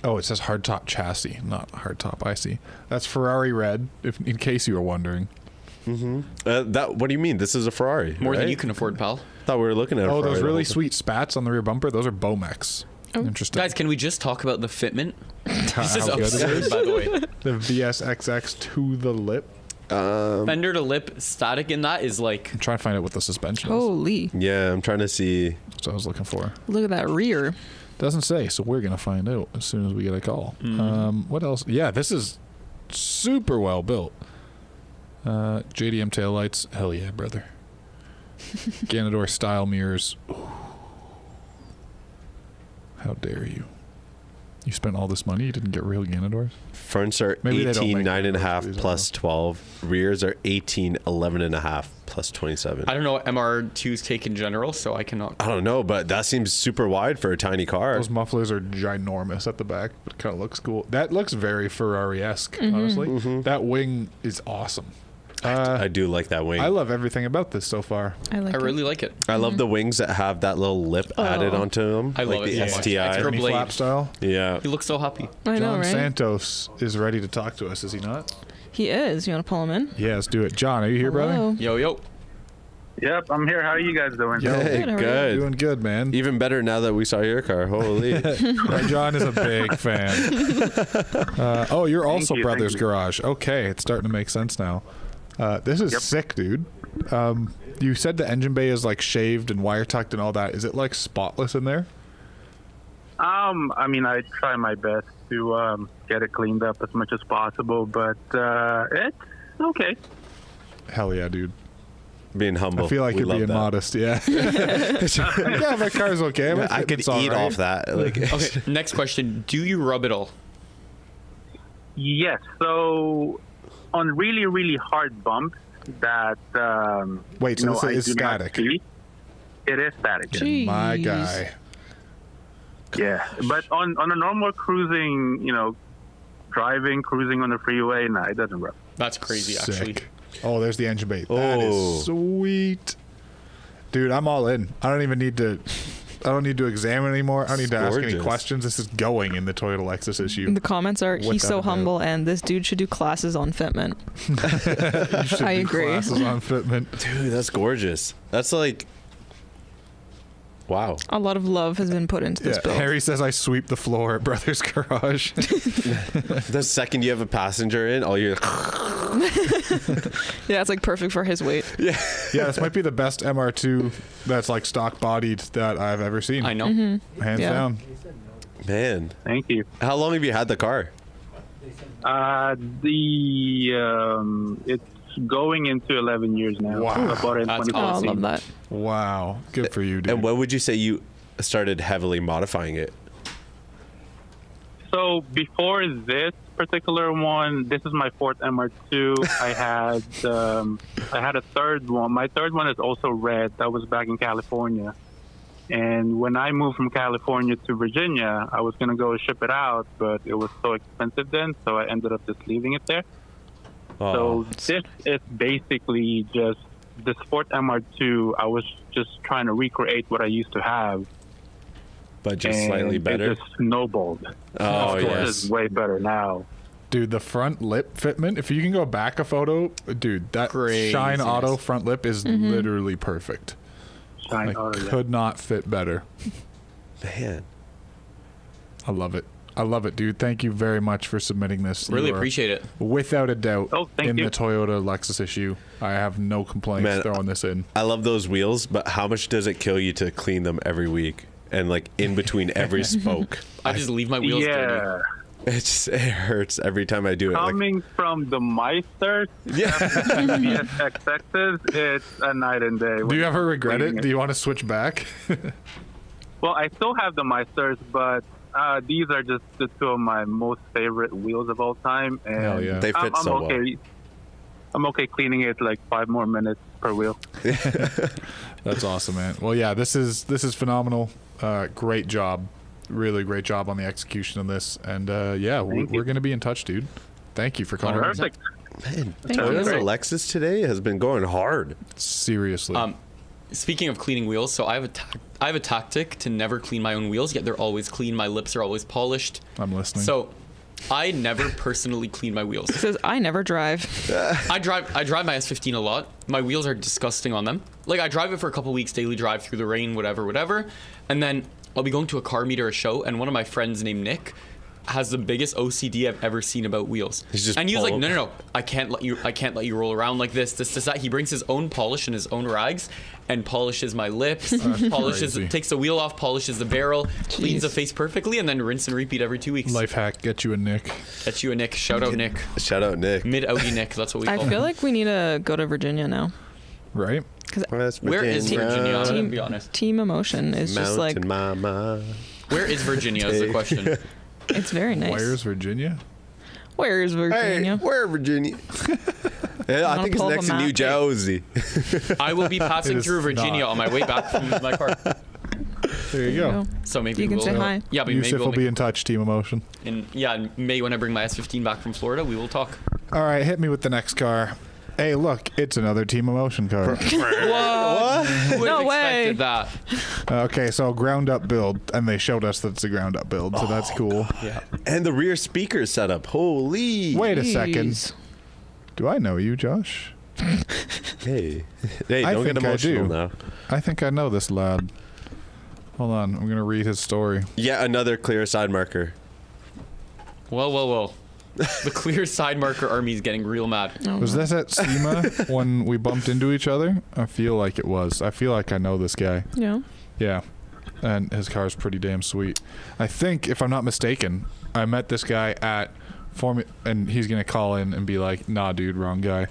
Oh, it says hardtop chassis, not hardtop IC. That's Ferrari red, if in case you were wondering. That. What do you mean? This is a Ferrari. More than right? you can afford, pal. Thought we were looking at. A Oh, Ferrari those the really whole sweet spats on the rear bumper. Those are Bomex. Oh. Interesting. Guys, can we just talk about the fitment? This is How good it absurd, is. by the way. The VSXX to the lip. Fender to lip static in that is like I'm trying to find out what the suspension is. Holy. Yeah, I'm trying to see. That's what I was looking for. Look at that rear. Doesn't say, so we're gonna find out as soon as we get a call. What else? Yeah, this is super well built. JDM taillights, hell yeah, brother. Ganador style mirrors. Ooh. How dare you? You spent all this money, you didn't get real Ganadors? Fronts are Maybe they don't 18, make 9.5 those, plus 12. Rears are 18, 11.5 plus 27. I don't know what MR2's take in general, so I cannot. I don't know, but that seems super wide for a tiny car. Those mufflers are ginormous at the back, but it kind of looks cool. That looks very Ferrari-esque, honestly. That wing is awesome. I do like that wing. I love everything about this so far. I like I it. really like it. I love the wings that have that little lip added onto them. I like love it the so much. STI. Extra Mini blade. flap style. Yeah. He looks so happy. I know, John right? Santos is ready to talk to us, is he not? He is. You want to pull him in? Yeah, let's do it. John, are you here, brother? Hello. Yo, yo. Yep, I'm here. How are you guys doing? Yo. Hey, Good, how are you? good. Doing good, man. Even better now that we saw your car. Holy. John is a big fan. Oh, you're also you, Brothers thank you. Garage. Okay, it's starting to make sense now. This is sick, dude. You said the engine bay is like shaved and wire tucked and all that. Is it like spotless in there? I mean, I try my best to get it cleaned up as much as possible, but it's okay. Hell yeah, dude. Being humble. I feel like We you're love being that. modest. Yeah. Yeah, my car's okay. Yeah, I could It's all eat right. off that. Like, Okay, next question. Do you rub it all? Yes, so on really, really hard bumps that Wait, so this I is do not static. see, it is static. Jeez. My guy. Yeah, but on a normal cruising, cruising on the freeway, nah, it doesn't rub. That's crazy, Sick. actually. Oh, there's the engine bay. That Oh. is sweet. Dude, I'm all in. I don't need to examine anymore. I don't need to ask any Gorgeous. questions. This is going in the Toyota Lexus issue. The comments are, he's Without so a doubt. humble, and this dude should do classes on fitment. You should I do agree. Classes on fitment. dude, that's gorgeous. That's like, wow. A lot of love has been put into this Yeah, build. Harry says I sweep the floor at Brothers Garage. The second you have a passenger in, all you're Yeah, it's like perfect for his weight. Yeah, this might be the best MR2 that's like stock bodied that I've ever seen. I know. Hands Yeah. down. man. Thank you. How long have you had the car? It's going into 11 years now. Wow. I bought it in That's 2014. Oh, I love that. Wow. Good for you, dude. And when would you say you started heavily modifying it? So before this particular one, this is my fourth MR2. I had a third one. My third one is also red. That was back in California. And when I moved from California to Virginia, I was going to go ship it out, but it was so expensive then, so I ended up just leaving it there. Oh, So this is basically just this Ford MR2. I was just trying to recreate what I used to have. but just and slightly better. It just snowballed. Oh, Of course, yes. it's way better now. Dude, the front lip fitment, if you can go back a photo, dude, that Shine Craziness. Auto front lip is literally perfect. Shine Like, Auto, yeah. could not fit better. Man. I love it. I love it, dude. Thank you very much for submitting this. Really You are, appreciate it. without a doubt, Oh, thank in you. the Toyota Lexus issue. I have no complaints Man, throwing this in. I love those wheels, but how much does it kill you to clean them every week? And like in between every spoke. I just leave my wheels dirty. Yeah. It hurts every time I do it. Like, Coming from the Meister VSXXs, it's a night and day. Do you ever regret it? Do you want to switch back? Well, I still have the Meisters, but these are just the two of my most favorite wheels of all time. And Hell yeah. They fit I'm so okay. well. I'm okay cleaning it like 5 more minutes per wheel. That's awesome, man. Well, yeah, this is phenomenal. Great job. Really great job on the execution of this. And yeah, we're going to be in touch, dude. Thank you for calling. Perfect. Man, Thank you. Toyota's Lexus today has been going hard. Seriously. Speaking of cleaning wheels, so I have a tactic to never clean my own wheels, yet they're always clean. My lips are always polished. I'm listening. So I never personally clean my wheels. He says, I never drive. I drive my S15 a lot. My wheels are disgusting on them. Like, I drive it for a couple weeks, daily drive through the rain, whatever. And then I'll be going to a car meet or a show, and one of my friends named Nick has the biggest OCD I've ever seen about wheels. He's just and he was like, no, I can't let you roll around like this, that. He brings his own polish and his own rags and polishes my lips, crazy. takes the wheel off, polishes the barrel, cleans the face perfectly, and then rinse and repeat every 2 weeks. Life hack, get you a Nick. Get you a Nick. Shout out Nick. Shout out Nick. Mid Audi Nick. That's what we call I him. feel like we need to go to Virginia now. Right? Where is Virginia? I'm gonna be Team, honest. Team Emotion is just like, Mountain Mama. Where is Virginia is the question. it's very nice. Where's Virginia? Where is Virginia? Hey, where Virginia? Yeah, I Wanna think it's pull up next a to New map? Jersey. I will be passing It is through Virginia not. on my way back from my car. There you go. So maybe You can we'll, say hi. Yeah, but maybe Yusuf we'll will be in touch, Team Emotion. in May when I bring my S15 back from Florida, we will talk. All right, hit me with the next car. Hey, look, it's another Team Emotion car. Who would No have way. expected that? Okay, so ground up build, and they showed us that it's a ground up build, so that's cool. Yeah. And the rear speaker setup. Holy. Wait a second. Jeez. Do I know you, Josh? Hey, I don't get think I emotional do. now. I think I know this lad. Hold on, I'm gonna read his story. Yeah, another clear side marker. Well. The clear side marker army is getting real mad. Oh, Was this at SEMA when we bumped into each other? I feel like it was. I feel like I know this guy. Yeah. Yeah. And his car's pretty damn sweet. I think, if I'm not mistaken, I met this guy at Formula, and he's going to call in and be like, nah, dude, wrong guy.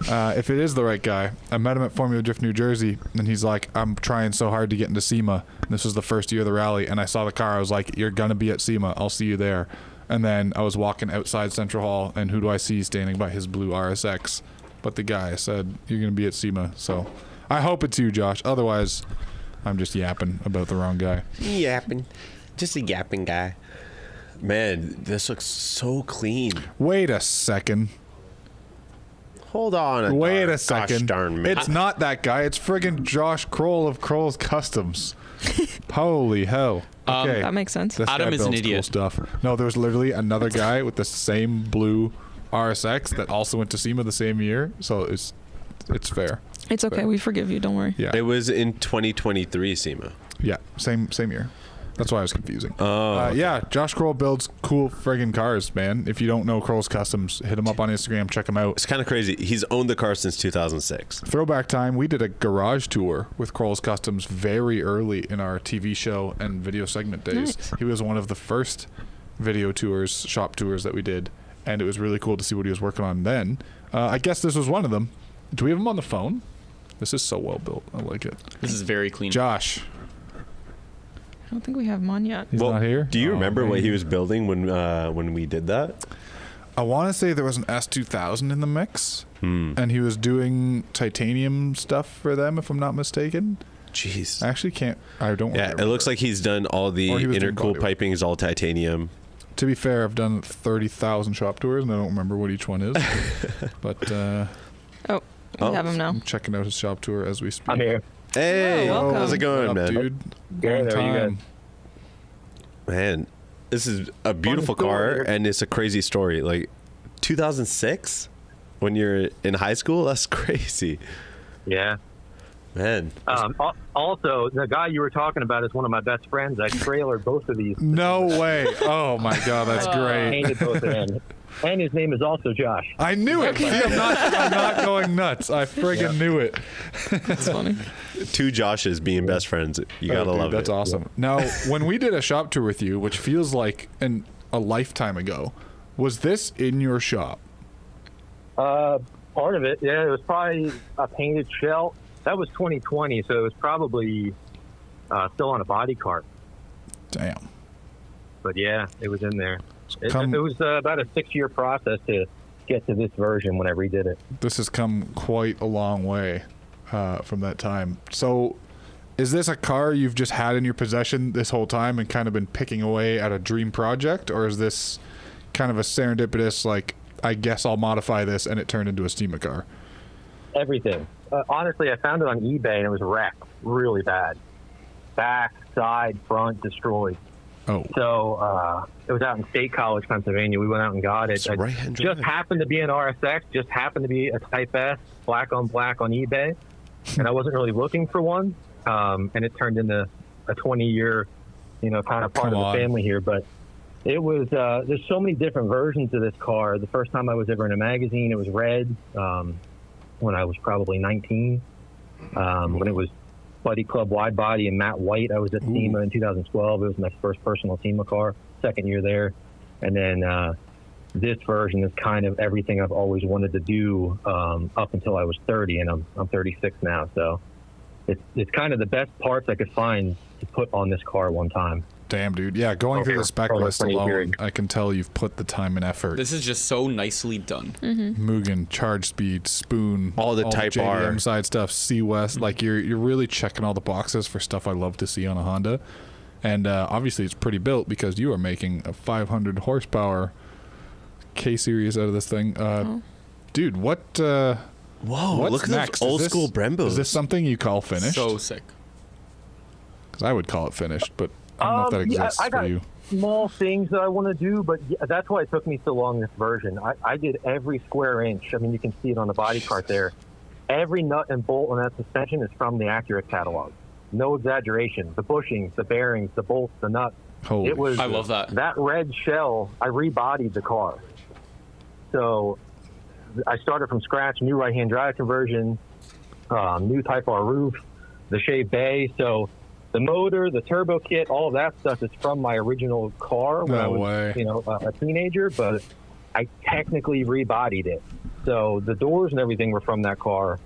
If it is the right guy, I met him at Formula Drift, New Jersey, and he's like, I'm trying so hard to get into SEMA. And this was the first year of the rally, and I saw the car. I was like, you're going to be at SEMA. I'll see you there. And then I was walking outside Central Hall, and who do I see standing by his blue RSX? But the guy said, you're going to be at SEMA. So I hope it's you, Josh. Otherwise, I'm just yapping about the wrong guy. Yapping. Just a yapping guy. Man, this looks so clean. Wait a second. Hold on. Wait a gosh second. darn minute. It's not that guy. It's friggin' Josh Croll of Kroll's Customs. Holy hell. Okay. That makes sense. This Adam guy is an builds cool idiot. stuff. No, there was literally another guy with the same blue RSX that also went to SEMA the same year. So it's fair. It's okay. We forgive you. Don't worry. Yeah. It was in 2023 SEMA. Yeah. Same year. That's why I was confusing. Oh, okay. Yeah, Josh Croll builds cool friggin' cars, man. If you don't know Kroll's Customs, hit him up on Instagram. Check him out. It's kind of crazy. He's owned the car since 2006. Throwback time, we did a garage tour with Kroll's Customs very early in our TV show and video segment days. Nice. He was one of the first video tours, shop tours that we did, and it was really cool to see what he was working on then. I guess this was one of them. Do we have him on the phone? This is so well built. I like it. This is very clean. Josh, I don't think we have him on yet. he's not here? Do you Oh, remember what man. he was building when we did that? I want to say there was an S2000 in the mix, Hmm. and he was doing titanium stuff for them, if I'm not mistaken. Jeez. I actually can't. I don't. Yeah, remember. it looks like he's done all the Or he was doing intercooled bodywork. piping is all titanium. To be fair, I've done 30,000 shop tours, and I don't remember what each one is. But We Oh. have him now. I'm checking out his shop tour as we speak. I'm here. Hey, Hello, welcome. how's it going, What up, man? dude? Good, Long how are you time. Man, this is a beautiful car, story. and it's a crazy story. Like 2006, when you're in high school, that's crazy, Yeah. man. Also, the guy you were talking about is one of my best friends. I trailered both of these. No way. Oh my God, that's great. Painted both of them. And his name is also Josh. I knew it. See, I'm not going nuts. I friggin' knew it. That's funny. Two Joshes being best friends, you gotta Oh, dude, love that's it. awesome. Now, when we did a shop tour with you, which feels like a lifetime ago, was this in your shop? Part of it, yeah. It was probably a painted shell. That was 2020, so it was probably still on a body cart. Damn. But yeah, it was in there. It Come- was about a 6-year process to get to this version when I redid it. This has come quite a long way from that time. So is this a car you've just had in your possession this whole time and kind of been picking away at a dream project? Or is this kind of a serendipitous, like, I guess I'll modify this, and it turned into a SEMA car? Everything. Honestly, I found it on eBay and it was wrecked really bad. Back, side, front, destroyed. Oh. So it was out in State College, Pennsylvania. We went out and got it. It's right-hand Just drive. happened to be an RSX, just happened to be a Type S, black on eBay. And I wasn't really looking for one. And it turned into a 20-year, kind of part Come of on. the family here. But it was, there's so many different versions of this car. The first time I was ever in a magazine, it was red when I was probably 19. When it was Buddy Club wide body and matte white, I was at SEMA in 2012. It was my first personal SEMA car, second year there. And then this version is kind of everything I've always wanted to do up until I was 30, and I'm 36 now. So it's kind of the best parts I could find to put on this car one time. Damn, dude. Yeah, going through the spec Over list 20 alone, period. I can tell you've put the time and effort. This is just so nicely done. Mugen, charge speed, spoon, All the Type R. JDM side stuff, C-West. Like, you're really checking all the boxes for stuff I love to see on a Honda. And obviously it's pretty built because you are making a 500 horsepower K-Series out of this thing. Dude, what... Whoa, what's look at next? those old Is this- school Brembos. Is this something you call finished? So sick. Because I would call it finished, but I don't know if that exists I for got you. small things that I want to do, but that's why it took me so long, this version. I did every square inch. I mean, you can see it on the body cart there. Every nut and bolt on that suspension is from the Acura catalog. No exaggeration. The bushings, the bearings, the bolts, the nuts. Holy It was I love that. That red shell, I rebodied the car. So I started from scratch, new right-hand drive conversion, new Type R roof, the shaved bay. So the motor, the turbo kit, all of that stuff is from my original car when I No was, way. a teenager, but I technically rebodied it. So the doors and everything were from that car.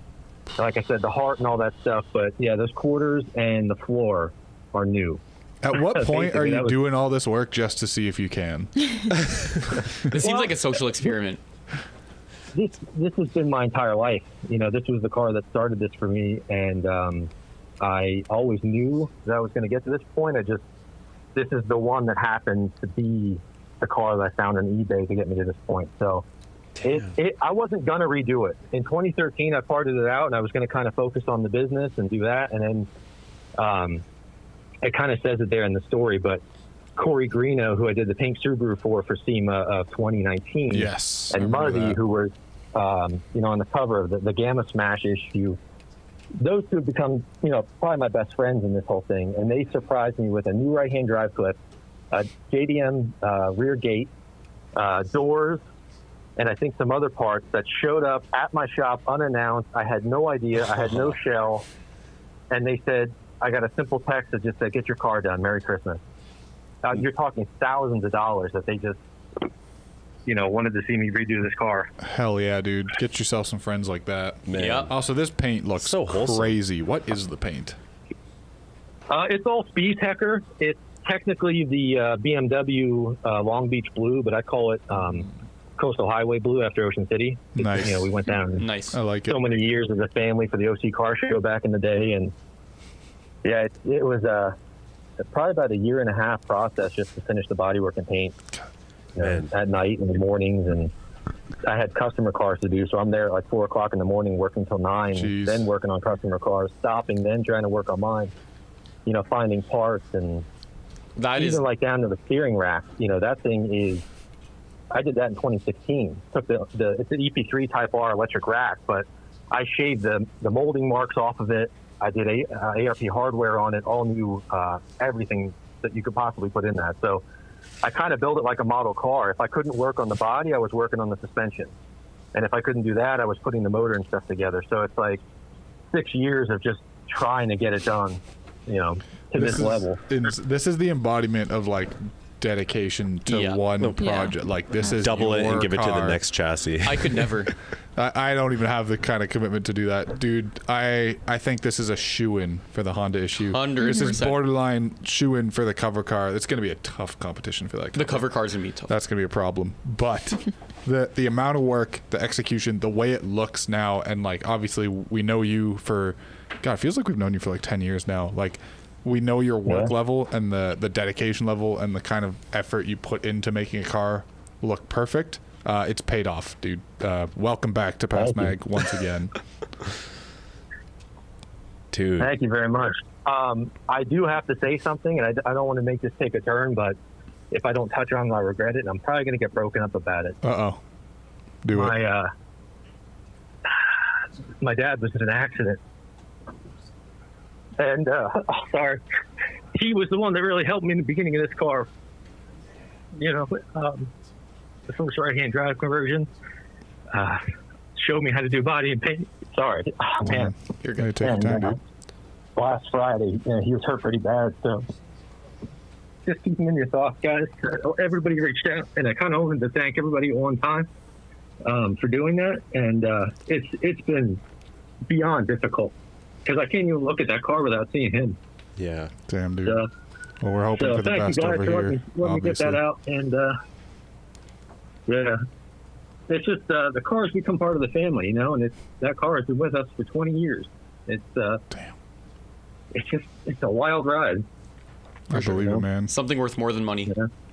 Like I said, the heart and all that stuff. But yeah, those quarters and the floor are new. At what point are Basically, you that was- doing all this work just to see if you can? This seems like a social experiment. This has been my entire life. This was the car that started this for me, and I always knew that I was going to get to this point. This is the one that happened to be the car that I found on eBay to get me to this point. So I wasn't going to redo it. In 2013, I parted it out, and I was going to kind of focus on the business and do that. And then it kind of says it there in the story, but Corey Greeno, who I did the pink Subaru for SEMA of 2019, Yes, I and remember Muzzy, that. who were on the cover of the Gamma Smash issue. Those two have become, probably my best friends in this whole thing. And they surprised me with a new right-hand drive clip, a JDM rear gate, doors, and I think some other parts that showed up at my shop unannounced. I had no idea. I had no shell. And they said, I got a simple text that just said, get your car done. Merry Christmas. You're talking thousands of dollars that they just, wanted to see me redo this car. Hell yeah, dude. Get yourself some friends like that. Man. Yep. Also, this paint looks So wholesome. crazy. What is the paint? It's all Speed Tecker. It's technically the BMW Long Beach Blue, but I call it Coastal Highway Blue after Ocean City. Nice. We went down Nice. I like it. so many years as a family for the OC car show back in the day. And yeah, it was probably about a 1.5 year process just to finish the bodywork and paint at night and in the mornings. And I had customer cars to do, so I'm there at like 4 o'clock in the morning working till 9, Jeez. then working on customer cars, stopping, then trying to work on mine, finding parts. And That even is like down to the steering rack, that thing is, I did that in 2016. Took it's an EP3 Type R electric rack, but I shaved the molding marks off of it. I did ARP hardware on it, all new, everything that you could possibly put in that. So I kind of built it like a model car. If I couldn't work on the body, I was working on the suspension. And if I couldn't do that, I was putting the motor and stuff together. So it's like 6 years of just trying to get it done, to this level. This is the embodiment of like dedication to Yeah. one project. Like this is Double it and your give it to the car. next chassis. I could never. I don't even have the kind of commitment to do that, dude. I think this is a shoe-in for the Honda issue. 100%. This is borderline shoe-in for the cover car. It's going to be a tough competition for that. The cover car's gonna be tough. That's going to be a problem. But the amount of work, the execution, the way it looks now, and like obviously we know you for, God, it feels like we've known you for like 10 years now. Like we know your work level and the dedication level and the kind of effort you put into making a car look perfect. It's paid off, dude. Welcome back to PASMAG once again. Dude. Thank you very much. I do have to say something, and I don't want to make this take a turn, but if I don't touch on it, I regret it, and I'm probably going to get broken up about it. Uh-oh. Do it. My dad was in an accident. And, sorry, he was the one that really helped me in the beginning of this car. You know, the first right-hand drive conversion, showed me how to do body and paint. Sorry. Oh, man. You're going to take your time, dude. Last Friday, he was hurt pretty bad, so just keep him in your thoughts, guys. Everybody reached out, and I kind of wanted to thank everybody on time for doing that, and it's been beyond difficult because I can't even look at that car without seeing him. Yeah. Damn, dude. Well, we're hoping for the best over here. Let me get that out, and yeah, it's just the car's become part of the family, you know, and that car has been with us for 20 years. It's damn. It's a wild ride. I believe it, man. Something worth more than money,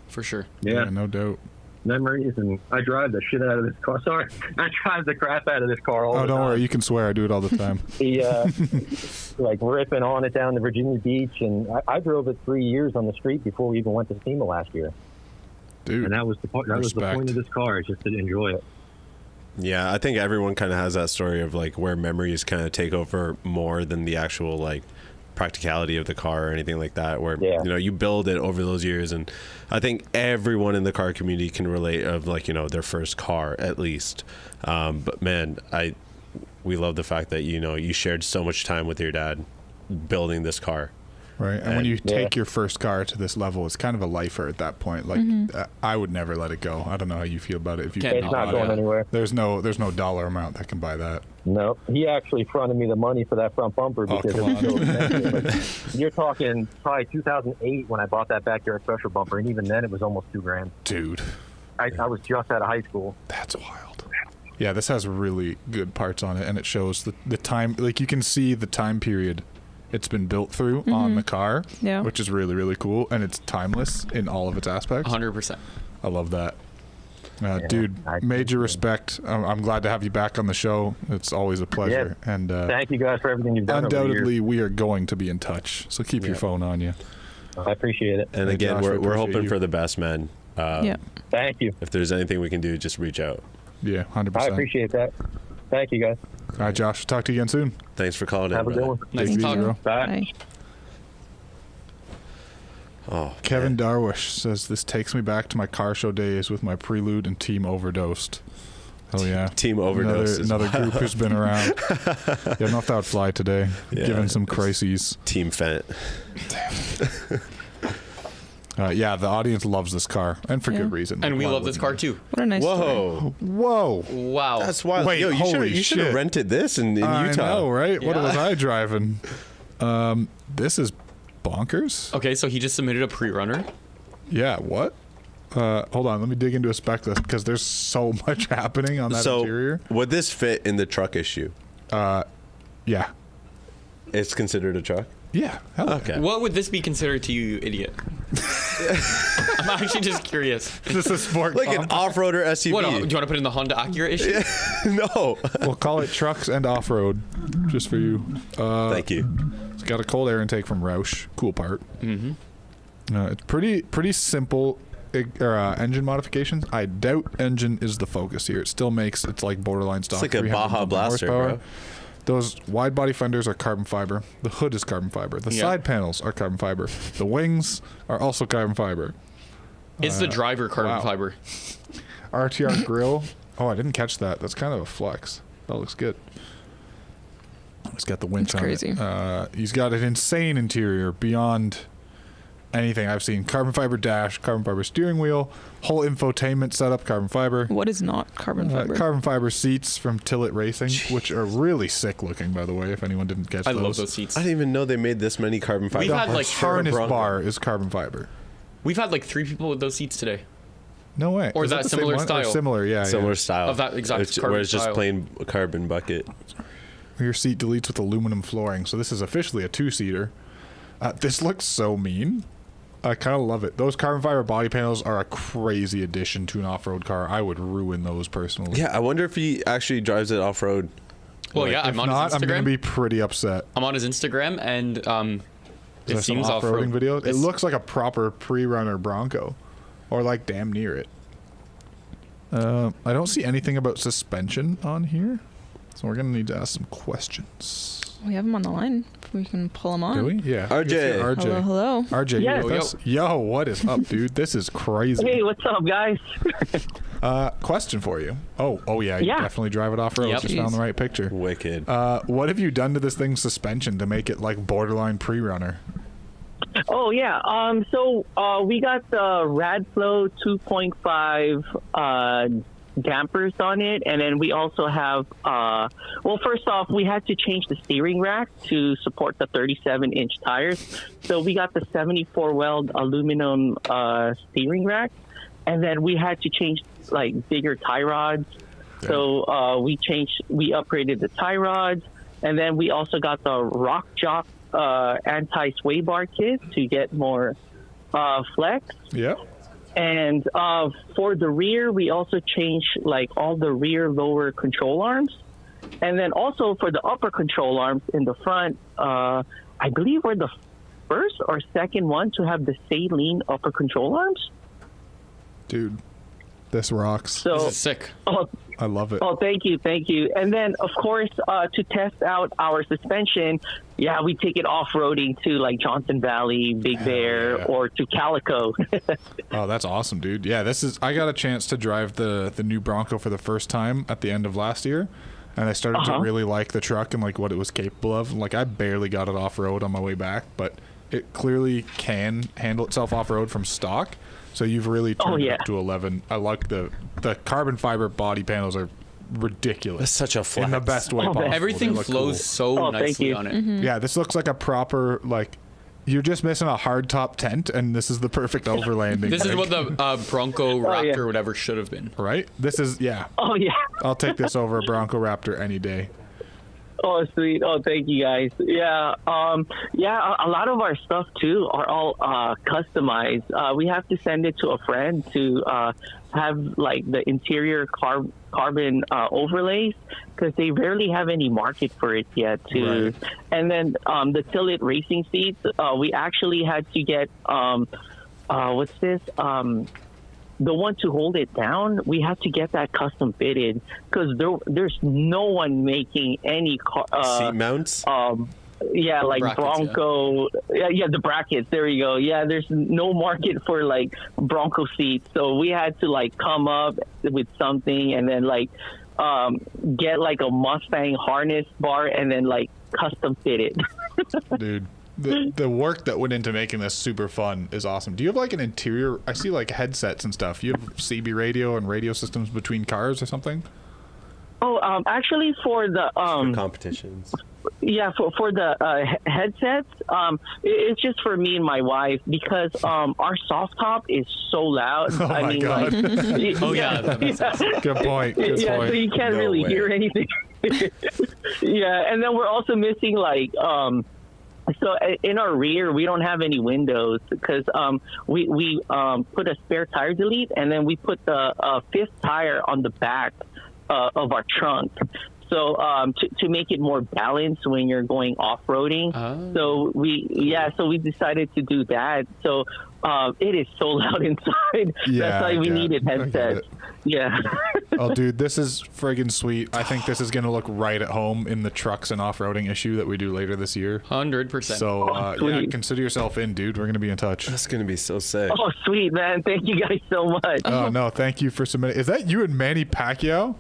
for sure. Yeah, no doubt. Memories, and I drive the shit out of this car. Sorry, I drive the crap out of this car all the time. Oh, don't worry, you can swear. I do it all the time. He like ripping on it down to Virginia Beach, and I drove it 3 years on the street before we even went to SEMA last year. Dude, and that was the point of this car, is just to enjoy it. Yeah, I think everyone kind of has that story of like where memories kind of take over more than the actual like practicality of the car or anything like that, where you know you build it over those years. And I think everyone in the car community can relate of like, you know, their first car at least. But man, we love the fact that, you know, you shared so much time with your dad building this car. Right, and when you take your first car to this level, it's kind of a lifer at that point. Like, I would never let it go. I don't know how you feel about it. If you it's not going anywhere. There's no dollar amount that can buy that. No, he actually fronted me the money for that front bumper because it was so expensive. You're talking probably 2008 when I bought that backyard special bumper, and even then it was almost $2,000. Dude, I was just out of high school. That's wild. Yeah, this has really good parts on it, and it shows the time. Like, you can see the time period it's been built through on the car, which is really, really cool, and it's timeless in all of its aspects. 100%. I love that. Dude, major respect. I'm glad to have you back on the show. It's always a pleasure. Yeah. And thank you guys for everything you've done. Undoubtedly, we are going to be in touch, so keep your phone on you. I appreciate it. And again, Josh, we're hoping for the best, man. Thank you. If there's anything we can do, just reach out. Yeah, 100%. I appreciate that. Thank you, guys. All right, Josh. Talk to you again soon. Thanks for calling in. Have a good one. Nice to talk. Bro. Bye. Oh, Kevin Darwish says, this takes me back to my car show days with my Prelude and Team Overdosed. Oh, yeah. Team Overdosed. Another group who's been around. Yeah, I don't know if that would fly today, given some crises. Team Fent. Yeah, the audience loves this car, and for good reason. And we love this car, too. What a nice Whoa. Whoa. Wow. That's wild. Wait, Yo, you should have rented this in Utah. I know, right? What Yeah. was I driving? This is bonkers. Okay, so he just submitted a pre-runner. Yeah, what? Hold on, let me dig into a spec list because there's so much happening on that interior. Would this fit in the truck issue? Yeah. It's considered a truck? Yeah. Okay. What would this be considered to you, you idiot? I'm actually just curious. Is this a sport Like an off-roader SUV? What, do you want to put in the Honda Acura issue? No. We'll call it trucks and off-road, just for you. Thank you. It's got a cold air intake from Roush. Cool part. Mm-hmm. It's pretty simple engine modifications. I doubt engine is the focus here. It still makes it's like borderline stock. It's like a Baja Blaster, bro. Those wide body fenders are carbon fiber. The hood is carbon fiber. The side panels are carbon fiber. The wings are also carbon fiber. It's the driver carbon fiber. RTR grill. Oh, I didn't catch that. That's kind of a flex. That looks good. He's got the winch on crazy. it. He's got an insane interior beyond anything I've seen. Carbon fiber dash, carbon fiber steering wheel, whole infotainment setup, carbon fiber. What is not carbon fiber? Carbon fiber seats from Tillet Racing, which are really sick looking, by the way, if anyone didn't catch I those. love those seats. I didn't even know they made this many carbon fiber. We've had like harness Bronco. bar is carbon fiber. We've had like 3 people with those seats today. No way. Or is that the same similar one? Or style? similar, yeah. Similar style Of that exact where carbon it's just style. plain carbon bucket. Your seat deletes with aluminum flooring, so this is officially a 2-seater. This looks so mean. I kind of love it. Those carbon fiber body panels are a crazy addition to an off-road car. I would ruin those personally. Yeah, I wonder if he actually drives it off road. Well, yeah, If I'm on not, his I'm Instagram. going to be pretty upset. I'm on his Instagram, and Is it there some seems off-roading off-road. videos? It It's- looks like a proper pre-runner Bronco, or like damn near it. I don't see anything about suspension on here, so we're going to need to ask some questions. We have him on the line. If we can pull him on. Do we? Yeah. RJ. RJ. Hello, hello. RJ, you Yes. with us? Yo, what is up, dude? This is crazy. Hey, what's up, guys? Question for you. Oh yeah, you Yeah. definitely drive it off road. Yep. Just found the right picture. Wicked. What have you done to this thing's suspension to make it like borderline pre-runner? Oh yeah. So we got the Radflow 2.5 dampers on it, and then we also have. Well, first off, we had to change the steering rack to support the 37-inch tires. So we got the 74 weld aluminum steering rack, and then we had to change like bigger tie rods. So we upgraded the tie rods, and then we also got the Rock Jock anti-sway bar kit to get more flex. Yeah. And for the rear, we also changed like all the rear lower control arms. And then also for the upper control arms in the front, I believe we're the first or second one to have the saline upper control arms. Dude, this rocks. So, This is sick. I love it. Oh, thank you. And then, of course, to test out our suspension, we take it off-roading to, like, Johnson Valley, Big Bear, yeah. or to Calico. Oh, that's awesome, dude. Yeah, I got a chance to drive the new Bronco for the first time at the end of last year, and I started to really like the truck and, like, what it was capable of. Like, I barely got it off-road on my way back, but it clearly can handle itself off-road from stock. So you've really turned it up to 11. I like the carbon fiber body panels are ridiculous. That's such a flex. In the best way possible. Everything They look flows cool. so nicely on it. Yeah, this looks like a proper, like, you're just missing a hard top tent, and this is the perfect overlanding. This is thing. what the Bronco Raptor or whatever should have been. Right? This is, yeah. Oh, yeah. I'll take this over a Bronco Raptor any day. Oh, sweet. Oh, thank you, guys. Yeah. A lot of our stuff, too, are all customized. We have to send it to a friend to have, like, the interior carbon overlays because they rarely have any market for it yet, too. Right. And then the Tillet racing seats, we actually had to get, what's this? The one to hold it down, we had to get that custom fitted because there's no one making any seat mounts. Like brackets, Bronco, the brackets. There you go. Yeah, there's no market for like Bronco seats, so we had to like come up with something and then like get like a Mustang harness bar and then like custom fit it. Dude. The work that went into making this super fun is awesome. Do you have like an interior? I see like headsets and stuff. You have CB radio and radio systems between cars or something? Oh, actually, for the for competitions. Yeah, for the headsets, it's just for me and my wife because our soft top is so loud. Oh my God. Oh, yeah. That makes sense. Good point. Good yeah, point. so you can't No really way. hear anything. Yeah, and then we're also missing like so in our rear we don't have any windows because we put a spare tire delete and then we put the fifth tire on the back of our trunk. So to make it more balanced when you're going off-roading. So we decided to do that. So it is so loud inside. Yeah, That's why we needed I get headsets. it. Yeah. Oh, dude, this is friggin' sweet. I think this is going to look right at home in the trucks and off-roading issue that we do later this year. 100%. So, sweet. consider yourself in, dude. We're going to be in touch. That's gonna be so sick. Oh, sweet, man. Thank you guys so much. Oh, no, thank you for submitting. Is that you and Manny Pacquiao?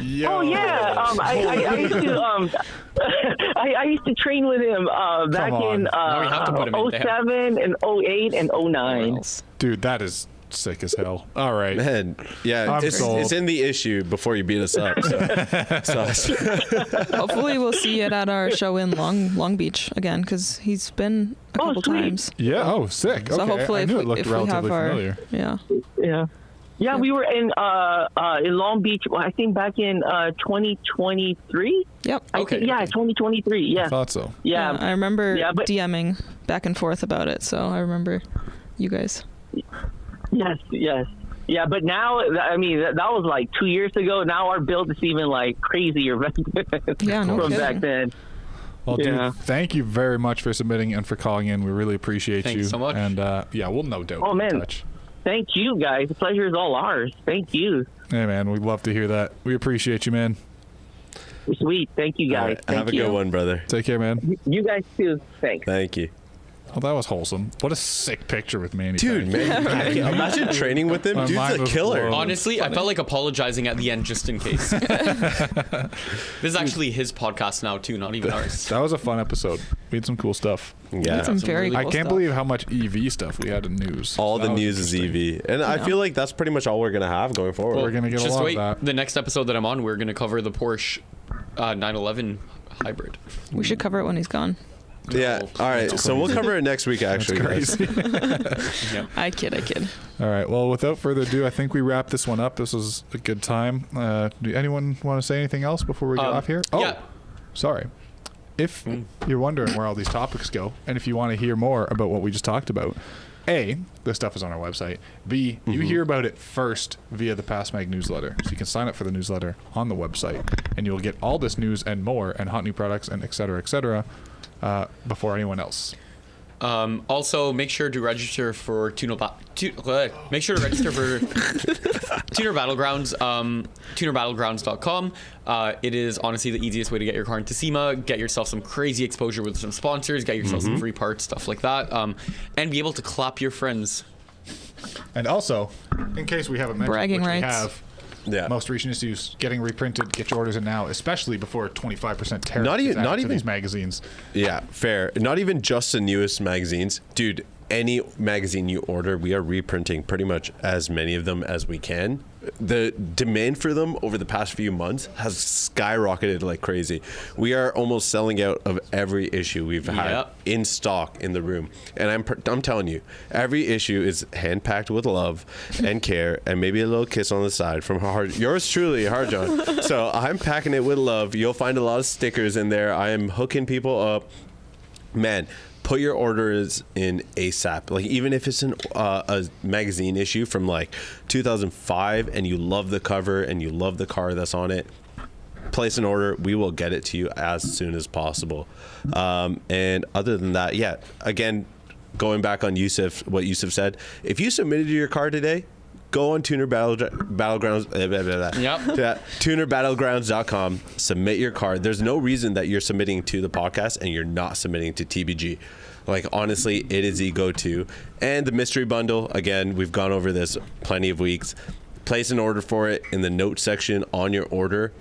Yo. Oh yeah, I used to I used to train with him back in Now we have to put him in there. 07 and 08 and 09. Dude, that is sick as hell. All right. Man, yeah, I'm sold. it's in the issue before you beat us up. So. Hopefully, we'll see it at our show in Long Beach again because he's been a couple sweet. times. Yeah. Oh, sick. So Okay. hopefully, I knew if it looked we have relatively our familiar. Yeah, we were in Long Beach. I think back in 2023. Yep. Okay. 2023. Yeah. I thought so. Yeah. I remember but- DMing back and forth about it, so I remember you guys. Yes. Yeah, but now, I mean, that was like 2 years ago. Now our build is even like crazier Yeah, no from kidding. back then. Well, Yeah. dude, thank you very much for submitting and for calling in. We really appreciate Thanks you. so much. And yeah, we'll no doubt Oh, be in man. touch. Thank you, guys. The pleasure is all ours. Thank you. Hey, man, we'd love to hear that. We appreciate you, man. Sweet. Thank you, All guys. right, Thank have a you. good one, brother. Take care, man. You guys too. Thanks. Thank you. Oh, that was wholesome. What a sick picture with Manny. Dude, man, imagine training with him. My Dude's mind a was killer. blown. Honestly, I felt like apologizing at the end just in case. This is actually his podcast now too, not even ours. That was a fun episode. We had some cool stuff. Yeah. Some very cool I can't stuff. believe how much EV stuff we had in news. All That the was news is interesting. EV. And I feel like that's pretty much all we're going to have going forward. We're going to get a Just lot wait. of that. The next episode that I'm on, we're going to cover the Porsche 911 hybrid. We should cover it when he's gone. Yeah. All right. So we'll cover it next week, actually. guys. Crazy. I kid. All right. Well, without further ado, I think we wrap this one up. This was a good time. Do anyone want to say anything else before we get off here? Oh, yeah. sorry. If you're wondering where all these topics go, and if you want to hear more about what we just talked about, A, this stuff is on our website. B, you hear about it first via the PASMAG newsletter. So you can sign up for the newsletter on the website, and you'll get all this news and more, and hot new products, and et cetera, before anyone else. Also, make sure to register for Tuner Battlegrounds. TunerBattlegrounds.com. It is honestly the easiest way to get your car into SEMA, get yourself some crazy exposure with some sponsors, get yourself some free parts, stuff like that, and be able to clap your friends. And also, in case we haven't mentioned, Bragging which we rights. have, Yeah. most recent issues getting reprinted. Get your orders in now, especially before 25% tariff Not is even- added not to even- these magazines. Yeah, fair. Not even just the newest magazines. Dude, any magazine you order, we are reprinting pretty much as many of them as we can. The demand for them over the past few months has skyrocketed like crazy. We are almost selling out of every issue we've had Yep. in stock in the room. And I'm telling you, every issue is hand-packed with love and care and maybe a little kiss on the side from yours truly, Hard John. So I'm packing it with love. You'll find a lot of stickers in there. I am hooking people up. Man, put your orders in ASAP. Like, even if it's a magazine issue from like 2005 and you love the cover and you love the car that's on it, place an order. We will get it to you as soon as possible. And other than that, yeah, again, going back on what Yusuf said, if you submitted your car today, go on Battlegrounds. Yep. TunerBattlegrounds.com. Submit your card. There's no reason that you're submitting to the podcast and you're not submitting to TBG. Like, honestly, it is the go-to. And the mystery bundle, again, we've gone over this plenty of weeks. Place an order for it in the notes section on your order.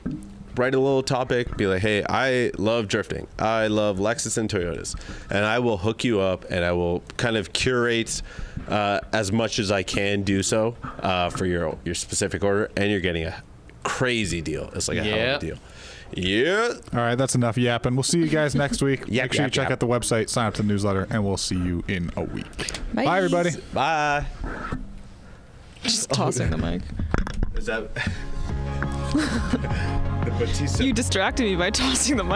Write a little topic. Be like, hey, I love drifting. I love Lexus and Toyotas. And I will hook you up and I will kind of curate as much as I can do so for your specific order. And you're getting a crazy deal. It's like a hell of a deal. Yeah. All right, that's enough yapping. We'll see you guys next week. Make sure you check yap. out the website, sign up to the newsletter, and we'll see you in a week. Bye everybody. Bye. Just tossing the mic. Is that... You distracted me by tossing the mic.